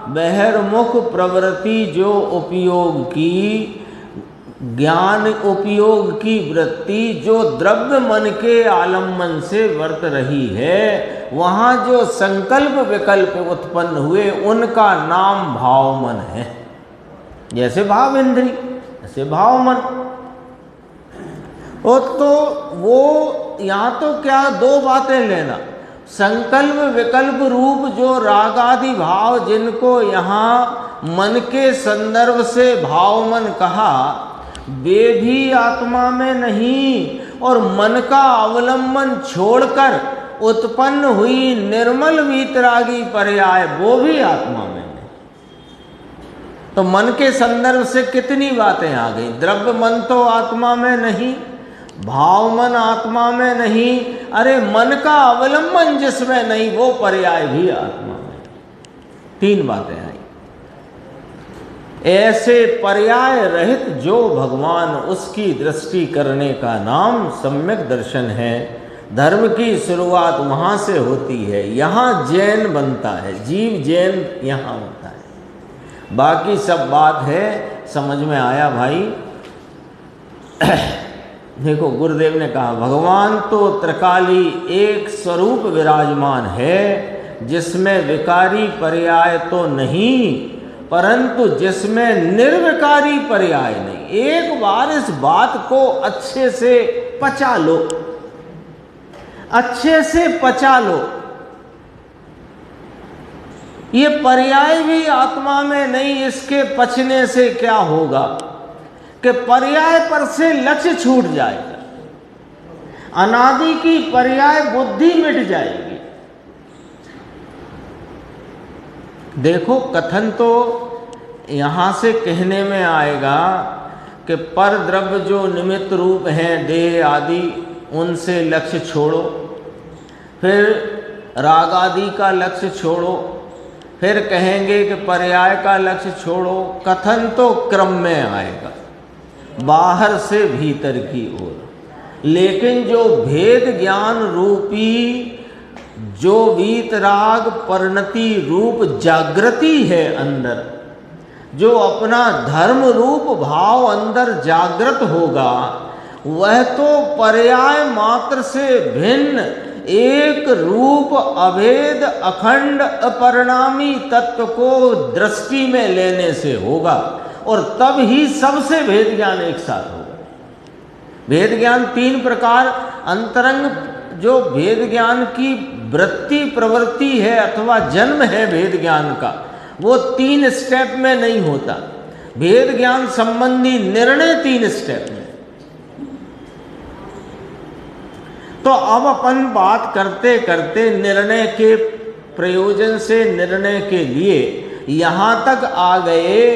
बहिर्मुख प्रवृत्ति जो उपयोग की, ज्ञान उपयोग की वृत्ति जो द्रव्य मन के आलम्बन से वर्त रही है, वहाँ जो संकल्प विकल्प उत्पन्न हुए उनका नाम भाव मन है। जैसे भाव इंद्री, ऐसे भाव मन। तो वो यहाँ तो क्या 2 बातें लेना, संकल्प विकल्प रूप जो राग आदि भाव जिनको यहाँ मन के संदर्भ से भाव मन कहा, वे भी आत्मा में नहीं, और मन का अवलंबन छोड़कर उत्पन्न हुई निर्मल वीतरागी पर्याय वो भी आत्मा में नहीं। तो मन के संदर्भ से कितनी बातें आ गई? द्रव्य मन तो आत्मा में नहीं, भाव मन आत्मा में नहीं, अरे मन का अवलंबन जिसमें नहीं वो पर्याय भी आत्मा में। 3 बातें आई। ऐसे पर्याय रहित जो भगवान, उसकी दृष्टि करने का नाम सम्यक दर्शन है। धर्म की शुरुआत वहाँ से होती है, यहाँ जैन बनता है, जीव जैन यहाँ होता है। बाकी सब बात है, समझ में आया भाई? देखो, गुरुदेव ने कहा भगवान तो त्रिकाली एक स्वरूप विराजमान है, जिसमें विकारी पर्याय तो नहीं, परंतु जिसमें निर्विकारी पर्याय नहीं। एक बार इस बात को अच्छे से पचा लो, अच्छे से पचा लो। ये पर्याय भी आत्मा में नहीं, इसके पचने से क्या होगा कि पर्याय पर से लक्ष्य छूट जाएगा, अनादि की पर्याय बुद्धि मिट जाएगी। देखो, कथन तो यहाँ से कहने में आएगा कि पर द्रव्य जो निमित्त रूप हैं, देह आदि, उनसे लक्ष्य छोड़ो, फिर राग आदि का लक्ष्य छोड़ो, फिर कहेंगे कि पर्याय का लक्ष्य छोड़ो। कथन तो क्रम में आएगा, बाहर से भीतर की ओर। लेकिन जो भेद ज्ञान रूपी, जो वीतराग परिणति रूप जागृति है अंदर, जो अपना धर्म रूप भाव अंदर जागृत होगा, वह तो पर्याय मात्र से भिन्न एक रूप अभेद अखंड अपरिणामी तत्व को दृष्टि में लेने से होगा, और तब ही सबसे भेद ज्ञान एक साथ होगा। भेद ज्ञान तीन प्रकार, अंतरंग जो भेद ज्ञान की वृत्ति प्रवृत्ति है अथवा जन्म है भेद ज्ञान का, वो 3 स्टेप में नहीं होता। भेद ज्ञान संबंधी निर्णय 3 स्टेप में। तो अब अपन बात करते करते निर्णय के प्रयोजन से निर्णय के लिए यहां तक आ गए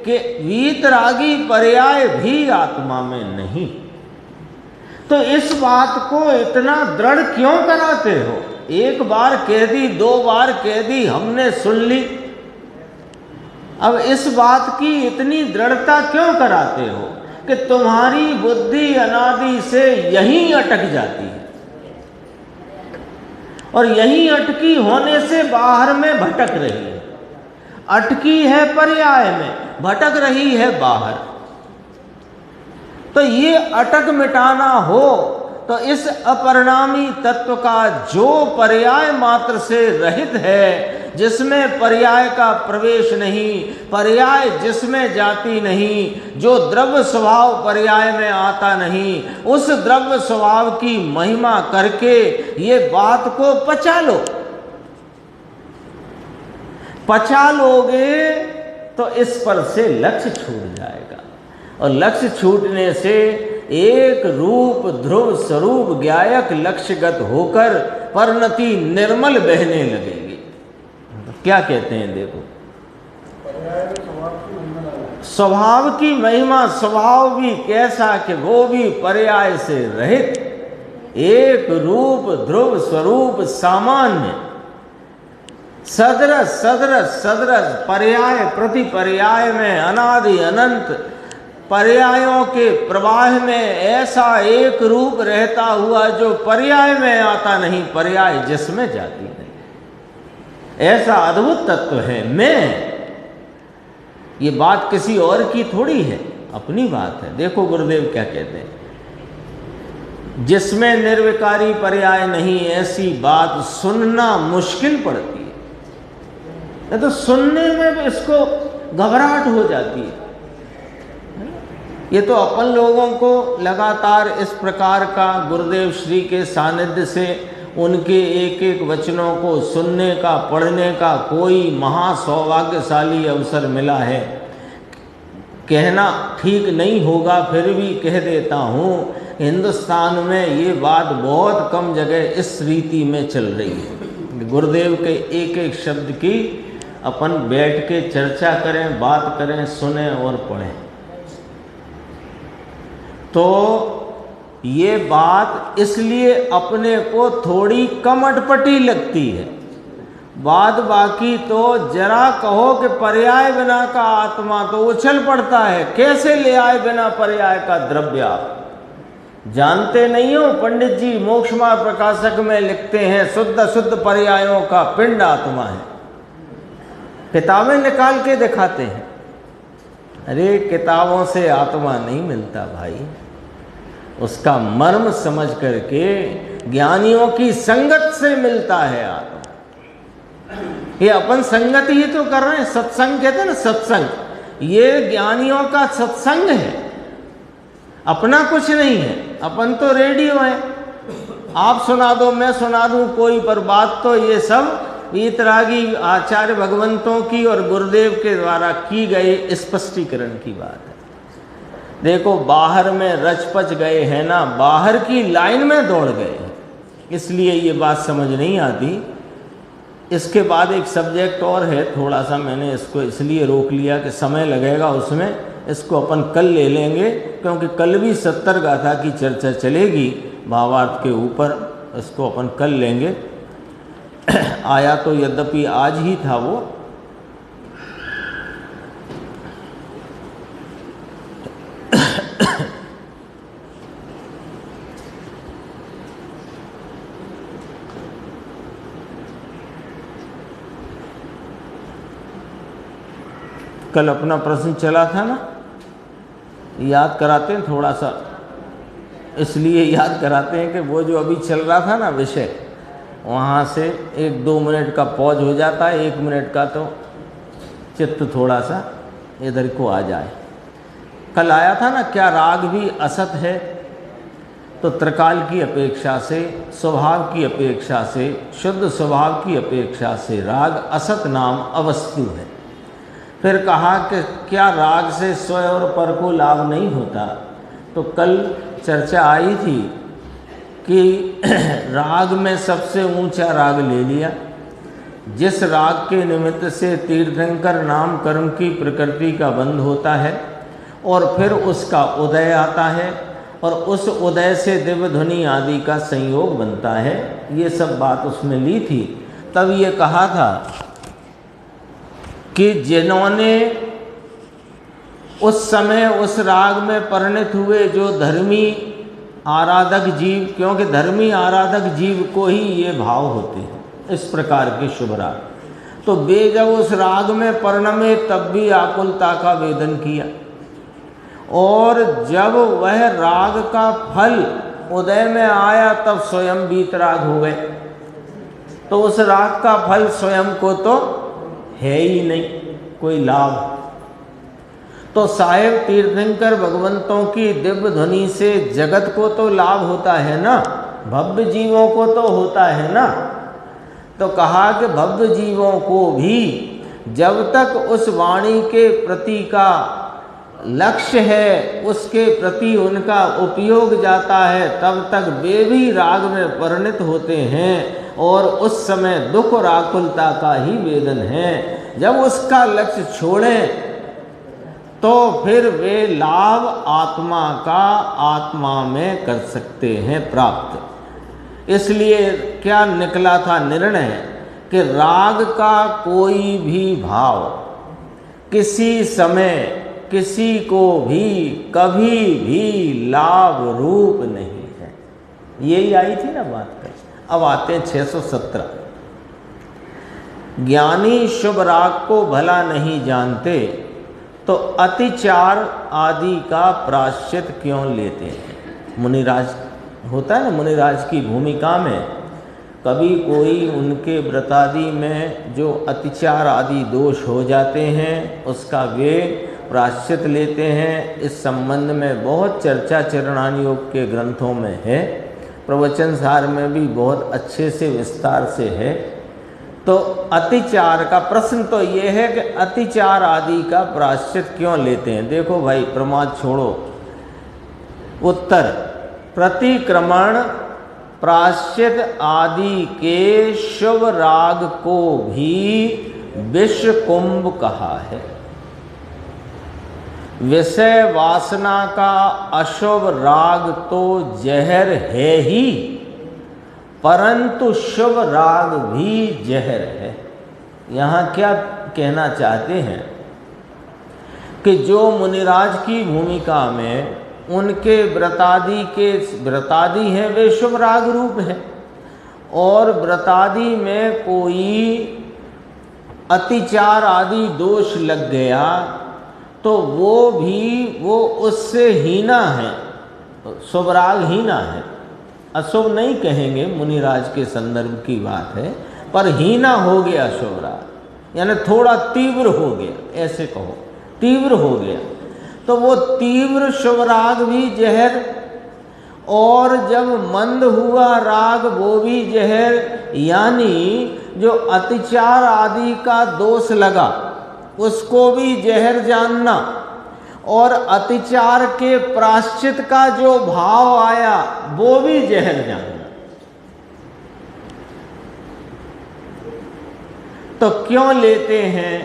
कि वीतरागी पर्याय भी आत्मा में नहीं। तो इस बात को इतना दृढ़ क्यों कराते हो? एक बार कह दी, 2 बार कह दी, हमने सुन ली, अब इस बात की इतनी दृढ़ता क्यों कराते हो कि तुम्हारी बुद्धि अनादि से यहीं अटक जाती है, और यहीं अटकी होने से बाहर में भटक रही है। अटकी है पर्याय में, भटक रही है बाहर। तो ये अटक मिटाना हो तो इस अपरिणामी तत्व का जो पर्याय मात्र से रहित है, जिसमें पर्याय का प्रवेश नहीं, पर्याय जिसमें जाती नहीं, जो द्रव्य स्वभाव पर्याय में आता नहीं, उस द्रव्य स्वभाव की महिमा करके ये बात को पचा लो। पचा लोगे तो इस पर से लक्ष्य छूट जाएगा, और लक्ष्य छूटने से एक रूप ध्रुव स्वरूप ज्ञायक लक्ष्यगत होकर परिणति निर्मल बहने लगेगी। क्या कहते हैं? देखो, स्वभाव की महिमा, स्वभाव भी कैसा कि वो भी पर्याय से रहित, एक रूप ध्रुव स्वरूप सामान्य, सदरस सदरस सदरस, पर्याय प्रति पर्याय में अनादि अनंत पर्यायों के प्रवाह में ऐसा एक रूप रहता हुआ जो पर्याय में आता नहीं, पर्याय जिसमें जाती नहीं, ऐसा अद्भुत तत्व है मैं। ये बात किसी और की थोड़ी है, अपनी बात है। देखो गुरुदेव क्या कहते हैं, जिसमें निर्विकारी पर्याय नहीं, ऐसी बात सुनना मुश्किल पड़ती है। नहीं तो सुनने में भी इसको घबराहट हो जाती है। ये तो अपन लोगों को लगातार इस प्रकार का गुरुदेव श्री के सानिध्य से उनके एक एक वचनों को सुनने का, पढ़ने का कोई महासौभाग्यशाली अवसर मिला है। कहना ठीक नहीं होगा, फिर भी कह देता हूँ, हिंदुस्तान में ये बात बहुत कम जगह इस रीति में चल रही है। गुरुदेव के एक एक शब्द की अपन बैठ के चर्चा करें, बात करें, सुने और पढ़ें। तो ये बात इसलिए अपने को थोड़ी कम अटपटी लगती है। बाद बाकी तो जरा कहो कि पर्याय बिना का आत्मा तो उछल पड़ता है। कैसे ले आए बिना पर्याय का द्रव्य? आप जानते नहीं हो, पंडित जी मोक्ष मार्ग प्रकाशक में लिखते हैं, शुद्ध शुद्ध पर्यायों का पिंड आत्मा है। किताबें निकाल के दिखाते हैं। अरे किताबों से आत्मा नहीं मिलता भाई, उसका मर्म समझ करके ज्ञानियों की संगत से मिलता है आत्मा। ये अपन संगत ही तो कर रहे हैं, सत्संग कहते हैं ना, सत्संग। ये ज्ञानियों का सत्संग है, अपना कुछ नहीं है। अपन तो रेडियो है, आप सुना दो मैं सुना दूं कोई, पर बात तो ये सब वीतरागी आचार्य भगवंतों की और गुरुदेव के द्वारा की गई स्पष्टीकरण की बात है। देखो बाहर में रच पच गए हैं ना, बाहर की लाइन में दौड़ गए हैं, इसलिए ये बात समझ नहीं आती। इसके बाद एक सब्जेक्ट और है, थोड़ा सा मैंने इसको इसलिए रोक लिया कि समय लगेगा उसमें, इसको अपन कल ले लेंगे, क्योंकि कल भी 70 गाथा की चर्चा चलेगी भावार्थ के ऊपर, इसको अपन कल लेंगे। आया तो यद्यपि आज ही था वो, कल अपना प्रश्न चला था ना, याद कराते हैं थोड़ा सा, इसलिए याद कराते हैं कि वो जो अभी चल रहा था ना विषय, वहाँ से 1-2 मिनट का पॉज हो जाता है, 1 मिनट का, तो चित्त थोड़ा सा इधर को आ जाए। कल आया था ना, क्या राग भी असत है? तो त्रिकाल की अपेक्षा से, स्वभाव की अपेक्षा से, शुद्ध स्वभाव की अपेक्षा से राग असत नाम अवस्तु है। फिर कहा कि क्या राग से स्वयं और पर को लाभ नहीं होता? तो कल चर्चा आई थी कि राग में सबसे ऊंचा राग ले लिया, जिस राग के निमित्त से तीर्थंकर नाम कर्म की प्रकृति का बंध होता है और फिर उसका उदय आता है और उस उदय से दिव्य ध्वनि आदि का संयोग बनता है। ये सब बात उसमें ली थी। तब ये कहा था कि जिन्होंने उस समय उस राग में परिणत हुए जो धर्मी आराधक जीव, क्योंकि धर्मी आराधक जीव को ही ये भाव होते हैं इस प्रकार के शुभ राग, तो वे जब उस राग में परिणमे तब भी आकुलता का वेदन किया, और जब वह राग का फल उदय में आया तब स्वयं वीतराग हो गए। तो उस राग का फल स्वयं को तो है ही नहीं कोई लाभ। तो साहेब तीर्थंकर भगवंतों की दिव्य ध्वनि से जगत को तो लाभ होता है ना, भव्य जीवों को तो होता है ना। तो कहा कि भव्य जीवों को भी जब तक उस वाणी के प्रति का लक्ष्य है, उसके प्रति उनका उपयोग जाता है, तब तक वे भी राग में परिणत होते हैं और उस समय दुख और आकुलता का ही वेदन है। जब उसका लक्ष्य छोड़ें तो फिर वे लाभ आत्मा का आत्मा में कर सकते हैं प्राप्त। इसलिए क्या निकला था निर्णय कि राग का कोई भी भाव किसी समय किसी को भी कभी भी लाभ रूप नहीं है। यही आई थी ना बात कर। अब आते हैं 617। ज्ञानी शुभ राग को भला नहीं जानते तो अतिचार आदि का प्रायश्चित क्यों लेते हैं। मुनिराज होता है ना, मुनिराज की भूमिका में कभी कोई उनके व्रतादि में जो अतिचार आदि दोष हो जाते हैं उसका वे प्रायश्चित लेते हैं। इस संबंध में बहुत चर्चा चरणान योग के ग्रंथों में है, प्रवचन सार में भी बहुत अच्छे से विस्तार से है। तो अतिचार का प्रश्न तो ये है कि अतिचार आदि का प्रायश्चित क्यों लेते हैं। देखो भाई, प्रमाद छोड़ो। उत्तर, प्रतिक्रमण प्रायश्चित आदि के शुभ राग को भी विष कुंभ कहा है। विषय वासना का अशुभ राग तो जहर है ही, परंतु शुभ राग भी जहर है। यहाँ क्या कहना चाहते हैं कि जो मुनिराज की भूमिका में उनके व्रतादि हैं वे शुभ राग रूप हैं, और व्रतादि में कोई अतिचार आदि दोष लग गया तो वो उससे हीना है, शुभ राग हीना है। अशुभ नहीं कहेंगे, मुनिराज के संदर्भ की बात है, पर हीना हो गया शुभ राग, यानी थोड़ा तीव्र हो गया, ऐसे कहो तीव्र हो गया। तो वो तीव्र शुभ राग भी जहर और जब मंद हुआ राग वो भी जहर, यानी जो अतिचार आदि का दोष लगा उसको भी जहर जानना, और अतिचार के प्रायश्चित का जो भाव आया वो भी जहर जानना। तो क्यों लेते हैं?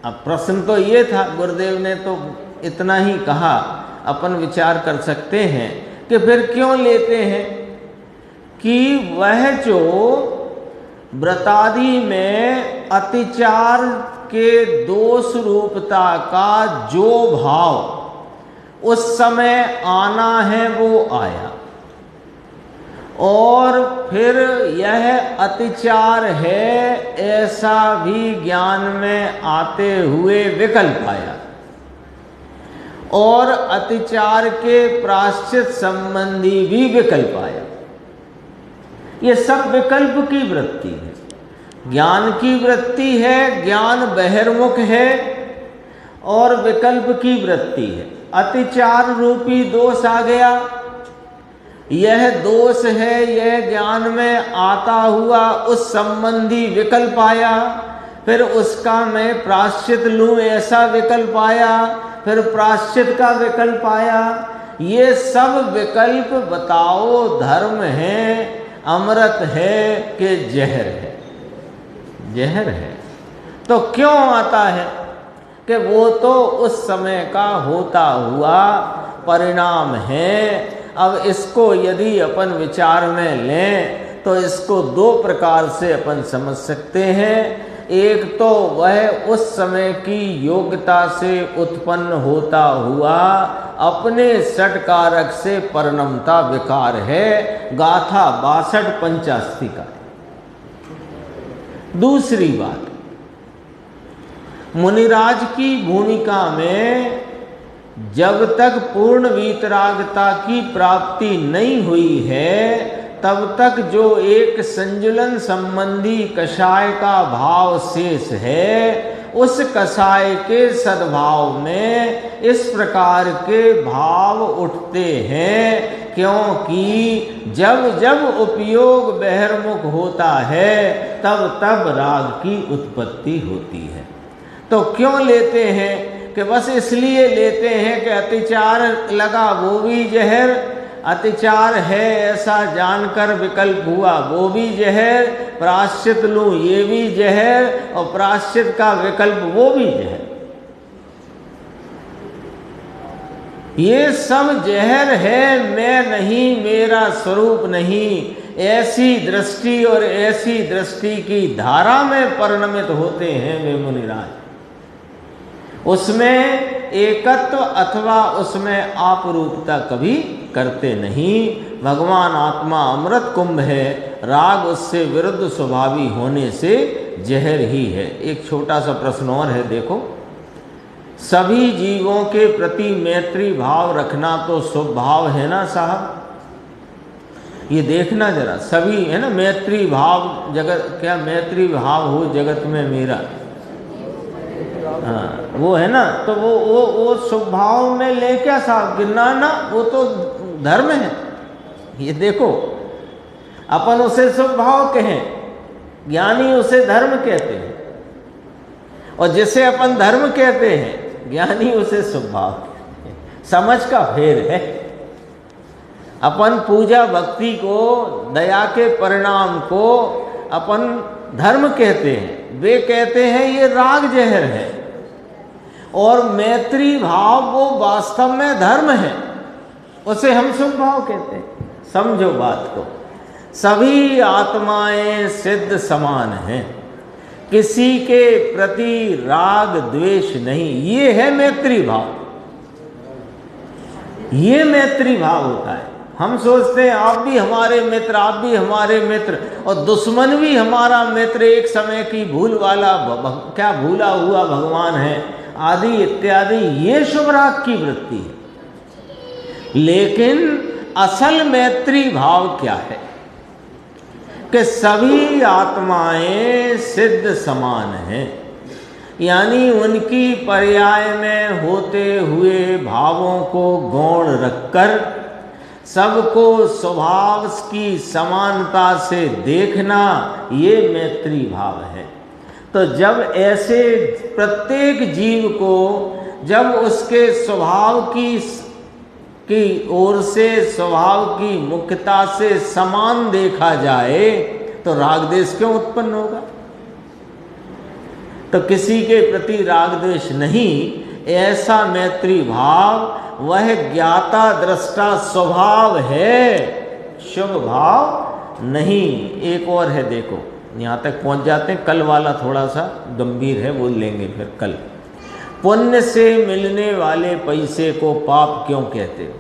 अब प्रश्न तो ये था, गुरुदेव ने तो इतना ही कहा, अपन विचार कर सकते हैं कि फिर क्यों लेते हैं कि वह जो व्रतादि में अतिचार के दोष रूपता का जो भाव उस समय आना है वो आया, और फिर यह अतिचार है ऐसा भी ज्ञान में आते हुए विकल्प आया, और अतिचार के प्रायश्चित संबंधी भी विकल्प आया। ये सब विकल्प की वृत्ति है, ज्ञान की वृत्ति है, ज्ञान बहिर्मुख है, और विकल्प की वृत्ति है। अतिचार रूपी दोष आ गया, यह दोष है, यह ज्ञान में आता हुआ उस संबंधी विकल्प आया, फिर उसका मैं प्रायश्चित लूं ऐसा विकल्प आया, फिर प्रायश्चित का विकल्प आया। ये सब विकल्प बताओ धर्म है, अमृत है कि जहर है? जहर है। तो क्यों आता है कि वो तो उस समय का होता हुआ परिणाम है। अब इसको यदि अपन विचार में लें तो इसको दो प्रकार से अपन समझ सकते हैं। एक तो वह उस समय की योग्यता से उत्पन्न होता हुआ अपने षटकारक से परिणमता विकार है, गाथा 62 पंचास्ती का। दूसरी बात, मुनिराज की भूमिका में जब तक पूर्ण वीतरागता की प्राप्ति नहीं हुई है तब तक जो एक संजुलन संबंधी कषाय का भाव शेष है, उस कषाय के सद्भाव में इस प्रकार के भाव उठते हैं, क्योंकि जब जब उपयोग बहिर्मुख होता है तब तब राग की उत्पत्ति होती है। तो क्यों लेते हैं कि बस इसलिए लेते हैं कि अतिचार लगा वो भी जहर, अतिचार है ऐसा जानकर विकल्प हुआ वो भी जहर, प्रायश्चित लूं ये भी जहर, और प्रायश्चित का विकल्प वो भी जहर। ये सब जहर है, मैं नहीं, मेरा स्वरूप नहीं, ऐसी दृष्टि और ऐसी दृष्टि की धारा में परिणमित होते हैं वे मुनिराज। उसमें एकत्व अथवा उसमें आपरूपता कभी करते नहीं। भगवान आत्मा अमृत कुंभ है, राग उससे विरुद्ध स्वभावी होने से जहर ही है। एक छोटा सा प्रश्न और है, देखो, सभी जीवों के प्रति मैत्री भाव रखना तो स्वभाव है ना साहब? ये देखना जरा, सभी है ना, मैत्री भाव जगत, क्या मैत्री भाव हो जगत में मेरा, हाँ वो है ना। तो वो स्वभाव में ले क्या साहब गिरना ना, वो तो धर्म है। ये देखो, अपन उसे स्वभाव कहें, ज्ञानी उसे धर्म कहते हैं, और जिसे अपन धर्म कहते हैं ज्ञानी उसे स्वभाव कहते हैं। समझ का फेर है। अपन पूजा भक्ति को, दया के परिणाम को अपन धर्म कहते हैं, वे कहते हैं ये राग जहर है, और मैत्री भाव वो वास्तव में धर्म है, उसे हम स्वभाव कहते हैं। समझो बात को, सभी आत्माएं सिद्ध समान हैं, किसी के प्रति राग द्वेष नहीं, ये है मैत्री भाव। ये मैत्री भाव होता है। हम सोचते हैं आप भी हमारे मित्र, आप भी हमारे मित्र, और दुश्मन भी हमारा मित्र, एक समय की भूल वाला क्या भूला हुआ भगवान है आदि इत्यादि, ये शुभ राग की वृत्ति है। लेकिन असल मैत्री भाव क्या है कि सभी आत्माएं सिद्ध समान हैं, यानी उनकी पर्याय में होते हुए भावों को गौण रखकर सबको स्वभाव की समानता से देखना, ये मैत्री भाव है। तो जब ऐसे प्रत्येक जीव को जब उसके स्वभाव की ओर से, स्वभाव की मुख्यता से समान देखा जाए तो राग द्वेष क्यों उत्पन्न होगा? तो किसी के प्रति राग द्वेष नहीं, ऐसा मैत्री भाव वह ज्ञाता दृष्टा स्वभाव है, शुभ भाव नहीं। एक और है, देखो यहाँ तक पहुँच जाते हैं। कल वाला थोड़ा सा गंभीर है, वो लेंगे फिर कल। पुण्य से मिलने वाले पैसे को पाप क्यों कहते हो?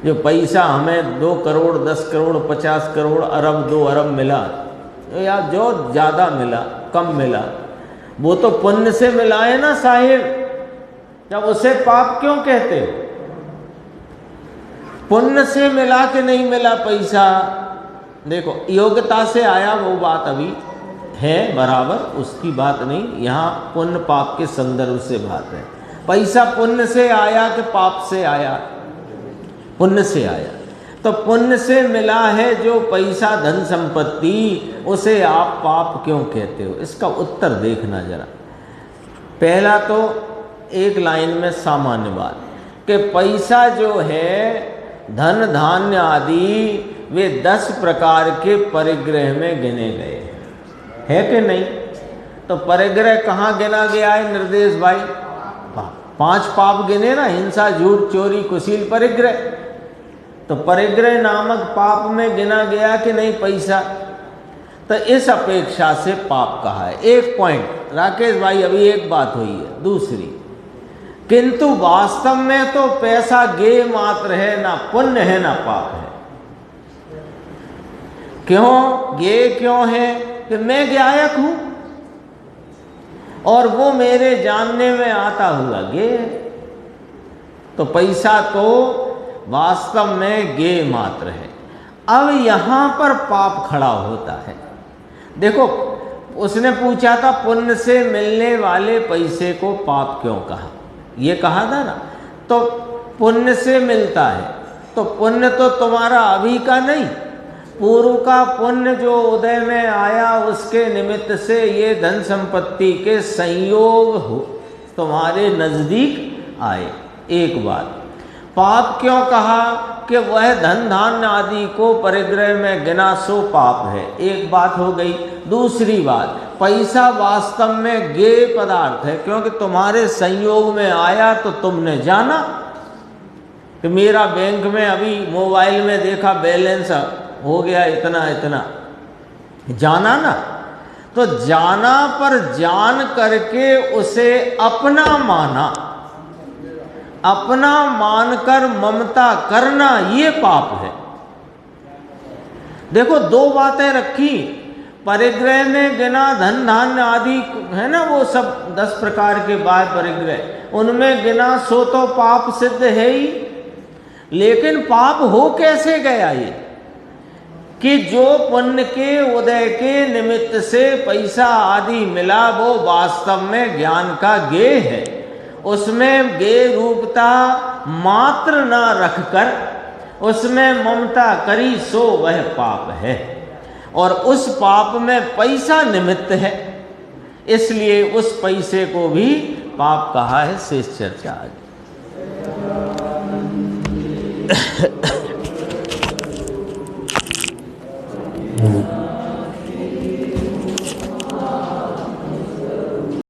जो पैसा हमें 2 करोड़ 10 करोड़ 50 करोड़ अरब 2 अरब मिला, या जो ज़्यादा मिला कम मिला, वो तो पुण्य से मिला है ना साहिब। जब उसे पाप क्यों कहते हो? पुण्य से मिला कि नहीं मिला पैसा, देखो योग्यता से आया वो बात अभी है बराबर, उसकी बात नहीं। यहाँ पुण्य पाप के संदर्भ से बात है। पैसा पुण्य से आया कि पाप से आया? पुण्य से आया। तो पुण्य से मिला है जो पैसा धन संपत्ति, उसे आप पाप क्यों कहते हो? इसका उत्तर देखना जरा। पहला तो एक लाइन में सामान्य बात कि पैसा जो है, धन धान्य आदि, वे 10 प्रकार के परिग्रह में गिने गए है कि नहीं? तो परिग्रह कहाँ गिना गया है निर्देश भाई? 5 पाप गिने ना, हिंसा झूठ चोरी कुशील परिग्रह। तो परिग्रह नामक पाप में गिना गया कि नहीं पैसा? तो इस अपेक्षा से पाप कहा है। एक पॉइंट राकेश भाई, अभी एक बात हुई है। दूसरी, किंतु वास्तव में तो पैसा गेय मात्र है, ना पुण्य है ना पाप है। क्यों गेय क्यों है? कि मैं ज्ञायक हूं और वो मेरे जानने में आता हुआ गेय है। तो पैसा तो वास्तव में गेय मात्र है। अब यहां पर पाप खड़ा होता है। देखो, उसने पूछा था पुण्य से मिलने वाले पैसे को पाप क्यों कहा? ये कहा था ना। तो पुण्य से मिलता है, तो पुण्य तो तुम्हारा अभी का नहीं, पूर्व का पुण्य जो उदय में आया, उसके निमित्त से ये धन संपत्ति के संयोग हो तुम्हारे नजदीक आए। एक बात। पाप क्यों कहा? कि वह धन धान्य आदि को परिग्रह में गिना सो पाप है। एक बात हो गई। दूसरी बात, पैसा वास्तव में गेय पदार्थ है, क्योंकि तुम्हारे संयोग में आया तो तुमने जाना कि मेरा बैंक में अभी मोबाइल में देखा बैलेंस हो गया इतना इतना, जाना ना। तो जाना पर जान करके उसे अपना माना, अपना मानकर ममता करना, ये पाप है। देखो, 2 बातें रखी। परिग्रह में गिना धन धान्य आदि है ना, वो सब 10 प्रकार के बाह्य परिग्रह, उनमें गिना सो तो पाप सिद्ध है ही। लेकिन पाप हो कैसे गया ये? कि जो पुण्य के उदय के निमित्त से पैसा आदि मिला, वो वास्तव में ज्ञान का गेय है। उसमें गेय रूपता मात्र न रखकर उसमें ममता करी, सो वह पाप है। और उस पाप में पैसा निमित्त है, इसलिए उस पैसे को भी पाप कहा है। शेष चर्चा आगे।